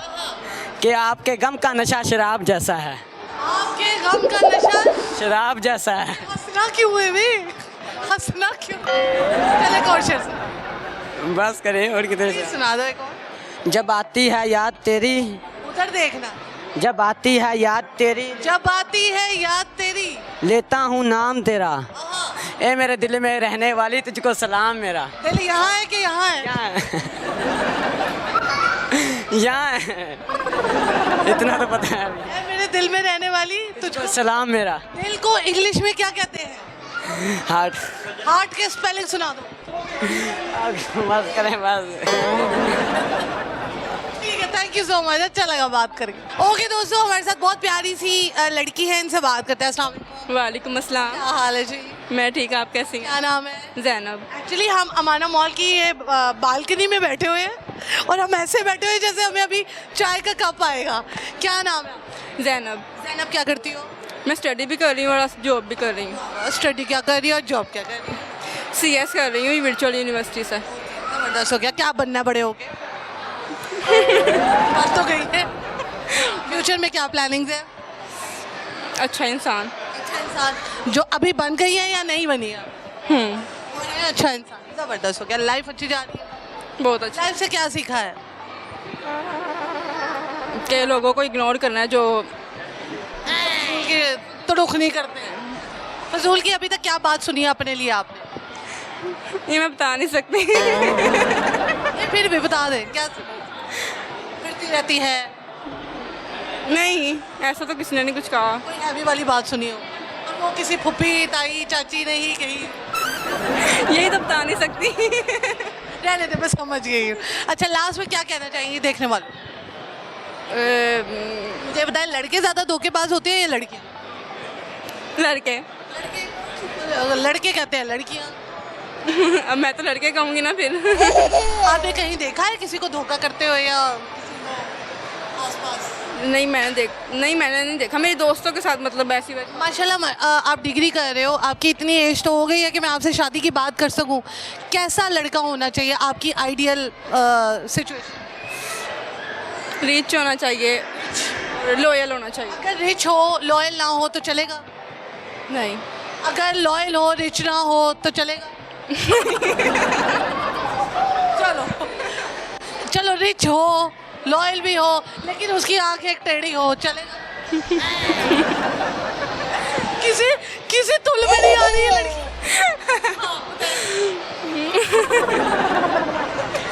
कि आपके गम का नशा शराब जैसा है। आपके गम का नशा शराब जैसा है। हंसना क्यों है बे, हंसना क्यों? चल एक और शेर सुना। बस करें और कितने प्लीज सुना दो एक और। जब आती है याद तेरी, उधर देखना। जब आती है याद तेरी, जब आती है याद तेरी, लेता हूँ नाम तेरा, ए मेरे दिल में रहने वाली तुझको सलाम मेरा। दिल यहाँ है कि यहाँ है? यहाँ है। यहाँ है। इतना तो पता है अभी। ए मेरे दिल में रहने वाली तुझको सलाम मेरा। दिल को इंग्लिश में क्या कहते हैं? हार्ट। हार्ट के स्पेलिंग सुना दो। बस करें बस। ठीक है, थैंक यू सो मच, अच्छा लगा बात करके। ओके दोस्तों, हमारे साथ बहुत प्यारी सी लड़की है, इनसे बात करते हैं। अस्सलाम वालेकुम। वालेकुम अस्सलाम। क्या हाल है जी? मैं ठीक, आप कैसी हैं? क्या नाम है? जैनब। एक्चुअली हम अमाना मॉल की ये बालकनी में बैठे हुए हैं और हम ऐसे बैठे हुए जैसे हमें अभी चाय का कप आएगा। क्या नाम है? जैनब। जैनब, क्या करती हो? मैं स्टडी भी कर रही हूँ और जॉब भी कर रही हूँ। स्टडी क्या कर रही हो और जॉब क्या कर रही हो? CS कर रही हूँ वर्चुअल यूनिवर्सिटी से। जबरदस्त हो गया। क्या बनना बड़े हो गए? बात तो गई है। फ्यूचर में क्या प्लानिंग्स है? अच्छा इंसान। अच्छा इंसान जो अभी बन गई है या नहीं बनी है? अच्छा इंसान, जबरदस्त हो गया। लाइफ अच्छी जा रही है? बहुत अच्छा। लाइफ से क्या सीखा है? के लोगों को इग्नोर करना है जो कि तो रुख नहीं करते हैं। फजूल की अभी तक क्या बात सुनी है अपने लिए आपने? ये मैं बता नहीं सकती। ये फिर भी बता दें, क्या सुना? फिरती रहती है? नहीं, ऐसा तो किसी ने नहीं कुछ कहा। कोई हैवी वाली बात सुनी हो और वो किसी फुप्पी ताई चाची ने ही कही? यही तो बता नहीं सकती। रहने दे, मैं समझ गई हूँ। अच्छा, लास्ट में क्या कहना चाहेंगे देखने वालों? मुझे बताएं, लड़के ज़्यादा धोखेबाज होते हैं या लड़कियाँ? लड़के। लड़के कहते हैं लड़कियाँ। अब मैं तो लड़के कहूँगी ना फिर। आपने कहीं देखा है किसी को धोखा करते हुए या आसपास? नहीं मैंने नहीं देखा। मेरे दोस्तों के साथ मतलब ऐसी वैसी। माशाल्लाह, आप डिग्री कर रहे हो, आपकी इतनी एज तो हो गई है कि मैं आपसे शादी की बात कर सकूं। कैसा लड़का होना चाहिए आपकी आइडियल सिचुएशन? रिच होना चाहिए, लॉयल होना चाहिए। अगर रिच हो लॉयल ना हो तो चलेगा? नहीं। अगर लॉयल हो रिच ना हो तो चलेगा? चलो रिच हो लॉयल भी हो लेकिन उसकी आंखें एक टेढ़ी हो, चलेगा? किसी तुल में नहीं आ रही है लड़की।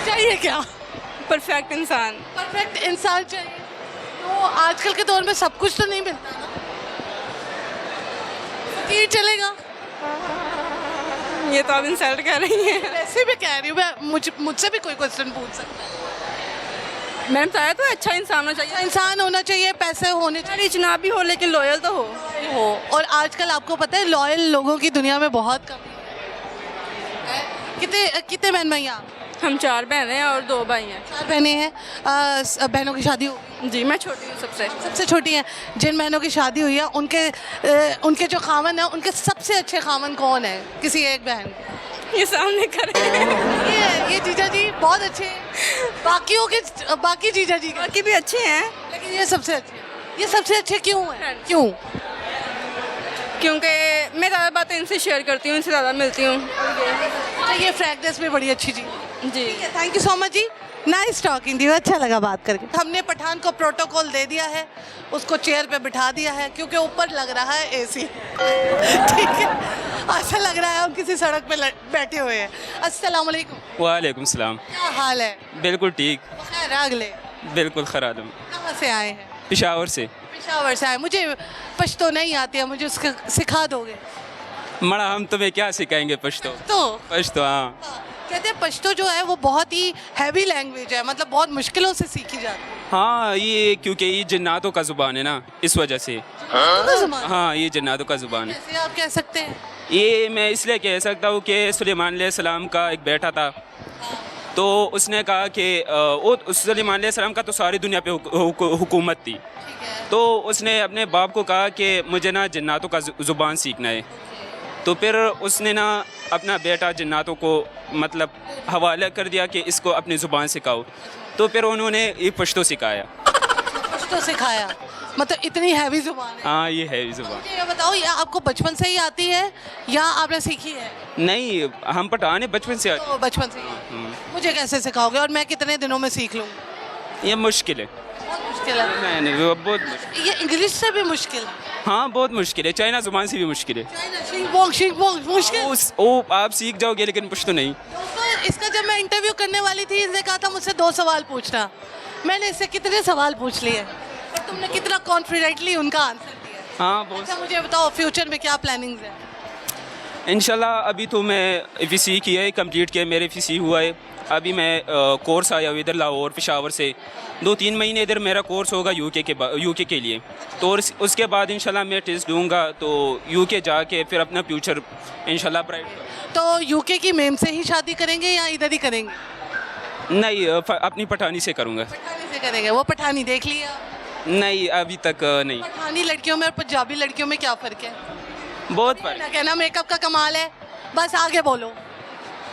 चाहिए क्या? परफेक्ट इंसान। परफेक्ट इंसान चाहिए। तो आजकल के दौर में सब कुछ तो नहीं मिलता ना, ये चलेगा? ये तो आप इंसल्ट कर रही हैं। वैसे भी कह रही हूँ मैं, मुझसे भी कोई क्वेश्चन पूछ सकता है। मैंने बताया तो अच्छा इंसान होना चाहिए। इंसान होना चाहिए, पैसे होने चाहिए, रिच ना भी हो लेकिन लॉयल तो हो। और आजकल आपको पता है लॉयल लोगों की दुनिया में बहुत कमी है। कितने बहन भाई आप? हम 4 बहनें हैं और 2 भाई हैं। 4 बहनें हैं। बहनों की शादी हो गई? जी मैं छोटी हूँ सबसे छोटी हैं। जिन बहनों की शादी हुई है उनके जो खामन है, उनके सबसे अच्छे खामन कौन है किसी एक बहन? ये सामने करे ये जीजा जी बहुत अच्छे हैं। बाकी जीजा जी बाकी भी अच्छे हैं लेकिन ये सबसे अच्छे हैं। ये सबसे अच्छे क्यों हैं? क्यों? क्योंकि मैं ज़्यादा बातें इनसे शेयर करती हूँ, इनसे ज़्यादा मिलती हूँ। अच्छा, ये फ्रैंकनेस भी बड़ी अच्छी चीज़। जी थैंक यू सो मच जी, नाइस टॉकिंग टू यू, अच्छा लगा बात करके। हमने पठान को प्रोटोकॉल दे दिया है, उसको चेयर पे बिठा दिया है क्योंकि ऊपर लग रहा है एसी। ठीक है, ऐसा लग रहा है हम किसी सड़क पे बैठे हुए हैं। अस्सलाम वालेकुम। वालेकुम सलाम। क्या हाल है? बिल्कुल ठीक, खैर अगले बिल्कुल खरादम। कहाँ से आए हैं? पेशावर से। पेशावर से आए। मुझे पश्तो नहीं आती है, मुझे उसका सिखा दोगे? मड़ा हम तुम्हें क्या सिखाएंगे पश्तो? तो पश्तो हाँ। कहते हैं पश्तो जो है वो बहुत ही हैवी लैंग्वेज है, मतलब बहुत मुश्किलों से सीखी जाती है। हाँ ये क्योंकि ये जन्नातों का ज़ुबान है ना, इस वजह से। तो ज़ुबान हाँ ये जन्नातों का ज़ुबान है। कैसे आप कह सकते हैं? ये मैं इसलिए कह सकता हूँ कि सुलेमान अलैहिस्सलाम का एक बेटा था, तो उसने कहा कि उस सुलेमान अलैहिस्सलाम का तो सारी दुनिया पे हुकूमत थी, तो उसने अपने बाप को कहा कि मुझे ना जन्नातों का ज़ुबान सीखना है। तो फिर उसने ना अपना बेटा जन्नातों को मतलब हवाला कर दिया कि इसको अपनी ज़ुबान सिखाओ, तो फिर उन्होंने ये पश्तो सिखाया। पश्तो सिखाया, मतलब इतनी हैवी जुबान है। हाँ ये है ज़ुबान। मुझे ये बताओ, ये आपको बचपन से ही आती है या आपने सीखी है? नहीं हम पठान है, बचपन से तो बचपन से ही। मुझे कैसे सिखाओगे और मैं कितने दिनों में सीख लूँगी? ये मुश्किल है। बहुत मुश्किल है। नहीं नहीं वो बहुत मुश्किल। ये इंग्लिश से भी मुश्किल है। हाँ बहुत मुश्किल है, चाइना ज़ुबान से भी मुश्किल है। शिंगबोंग मुश्किल। वो आप सीख जाओगे लेकिन पश्तो नहीं। दोस्तों, इसका जब मैं इंटरव्यू करने वाली थी, इसने कहा था मुझसे 2 सवाल पूछना। मैंने इससे कितने सवाल पूछ लिए और तुमने कितना कॉन्फिडेंटली उनका आंसर दिया। हाँ बहुत। अच्छा मुझे बताओ, फ्यूचर में क्या प्लानिंग्स है? इंशाल्लाह अभी तो मैं एफसी किया है, कंप्लीट किया, मेरे एफसी हुआ है। अभी मैं कोर्स आया हुआ इधर लाहौर पेशावर से, 2-3 महीने इधर मेरा कोर्स होगा यूके के लिए। तो उसके बाद इंशाल्लाह मैं टेस्ट दूंगा, तो यूके जाके फिर अपना फ्यूचर इंशाल्लाह प्राइवेट। तो यूके की मेम से ही शादी करेंगे या इधर ही करेंगे? नहीं अपनी पठानी से करूँगा। पठानी से करेंगे। वो पठानी देख लिया? नहीं अभी तक नहीं। पठानी लड़कियों में और पंजाबी लड़कियों में क्या फ़र्क है? बहुत फ़र्क। ना कहना मेकअप का कमाल है, बस आगे बोलो।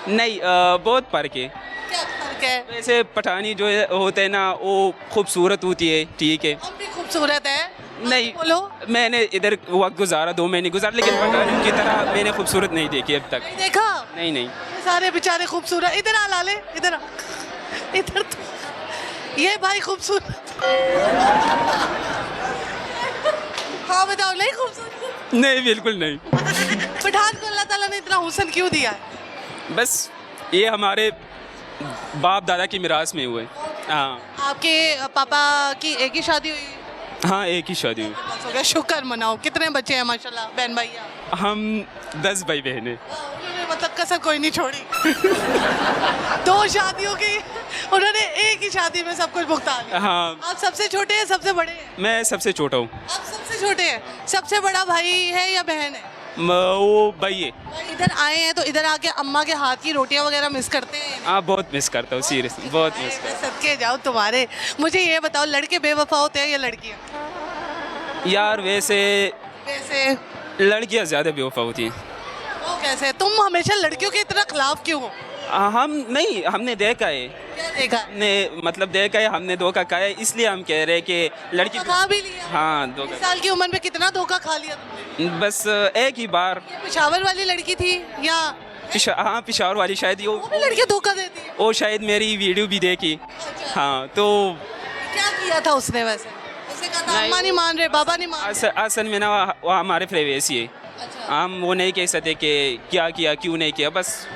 नहीं बहुत फ़र्क है। क्या फ़र्क है? वैसे पठानी जो होते हैं ना वो खूबसूरत होती है, ठीक है। हम भी खूबसूरत है। नहीं बोलो। मैंने इधर वक्त गुजारा, 2 महीने गुजारा, लेकिन पठानियों की तरह मैंने खूबसूरत नहीं देखी अब तक। नहीं देखा? नहीं नहीं। ये सारे बेचारे खूबसूरत। इधर आ लाले, इधर आ। इधर तो ये भाई खूबसूरत। हाँ बताओ, नहीं खूबसूरत? नहीं बिल्कुल नहीं। पठान को अल्लाह ताला ने इतना हुस्न क्यों दिया है? बस ये हमारे बाप दादा की मिरास में हुए। हाँ आपके पापा की एक ही शादी हुई? हाँ एक ही शादी हुई। बस हो गया, शुक्र मनाओ। कितने बच्चे हैं माशाल्लाह, बहन भाई? हम 10 भाई बहन हैं। उन्होंने मतलब कसर कोई नहीं छोड़ी। 2 शादियों की उन्होंने एक ही शादी में सब कुछ भुगता दिया। हाँ आप सबसे छोटे हैं सबसे बड़े हैं? मैं सबसे छोटा हूँ। आप सबसे छोटे हैं। सबसे बड़ा भाई है या बहन है? वो भाई है। इधर आए हैं तो इधर आके अम्मा के हाथ की रोटियां वगैरह मिस करते हैं? हाँ बहुत मिस करता हूँ, सीरियसली बहुत मिस करता हूँ। सदके जाओ तुम्हारे। मुझे ये बताओ, लड़के बेवफा होते हैं या लड़कियां? यार वैसे लड़कियाँ ज़्यादा बेवफा होती हैं। वो कैसे? तुम हमेशा लड़कियों के इतना खिलाफ क्यों हो? हम नहीं, हमने देखा है। क्या देखा? हमने मतलब देखा है, हमने धोखा खाया है, इसलिए हम कह रहे हैं कि लड़की। खा भी लिया? हाँ 20 धोखा। साल की उम्र में कितना धोखा खा लिया तुमने? बस एक ही बार। ये पेशावर वाली लड़की थी या? हाँ पेशावर वाली शायद वो भी लड़कियां धोखा देती है? वो शायद मेरी वीडियो भी देखी। हाँ तो क्या किया था उसने वैसे? उसने कहा था अम्मा नहीं मान रहे, बाबा नहीं मान रहे। असल में ना वो हमारे प्राइवेसी है। हम वो नहीं कह सकते कि क्या किया क्यों नहीं किया, बस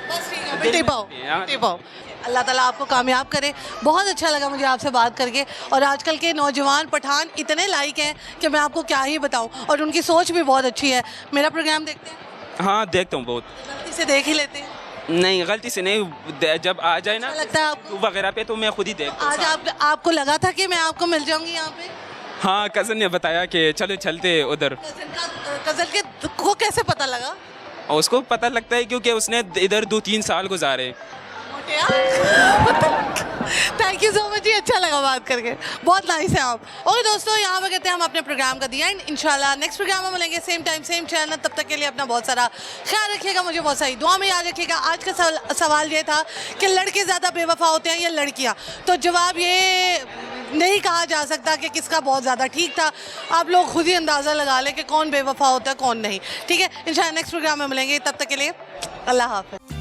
टिपाओ। अल्लाह ताला आपको कामयाब करे। बहुत अच्छा लगा मुझे आपसे बात करके। और आजकल के नौजवान पठान इतने लाइक हैं कि मैं आपको क्या ही बताऊं, और उनकी सोच भी बहुत अच्छी है। मेरा प्रोग्राम देखते हैं? हाँ देखता हूँ बहुत। गलती से देख ही लेते हैं? नहीं गलती से नहीं, जब आ जाए ना लगता है आपको? वगैरह पे तो मैं खुद ही देखता हूँ। आज आपको लगा था कि मैं आपको मिल जाऊंगी यहाँ पे? हाँ कज़न ने बताया कि चलो चलते उधर। कज़न के को कैसे पता लगा? और उसको पता लगता है क्योंकि उसने इधर 2-3 साल गुजारे। थैंक यू सो मच जी, अच्छा लगा बात करके, बहुत नाइस है आप। और दोस्तों यहाँ पर कहते हैं हम अपने प्रोग्राम का दिया, इंशाल्लाह नेक्स्ट प्रोग्राम में मिलेंगे सेम टाइम सेम चैनल। तब तक के लिए अपना बहुत सारा ख्याल रखिएगा, मुझे बहुत सारी दुआ में याद रखिएगा। आज का सवाल ये था कि लड़के ज़्यादा बेवफा होते हैं या लड़कियाँ? तो जवाब ये नहीं कहा जा सकता कि किसका बहुत ज़्यादा ठीक था। आप लोग खुद ही अंदाज़ा लगा लें कि कौन बेवफा होता है कौन नहीं। ठीक है, इंशाल्लाह नेक्स्ट प्रोग्राम में मिलेंगे, तब तक के लिए अल्लाह हाफ़िज़।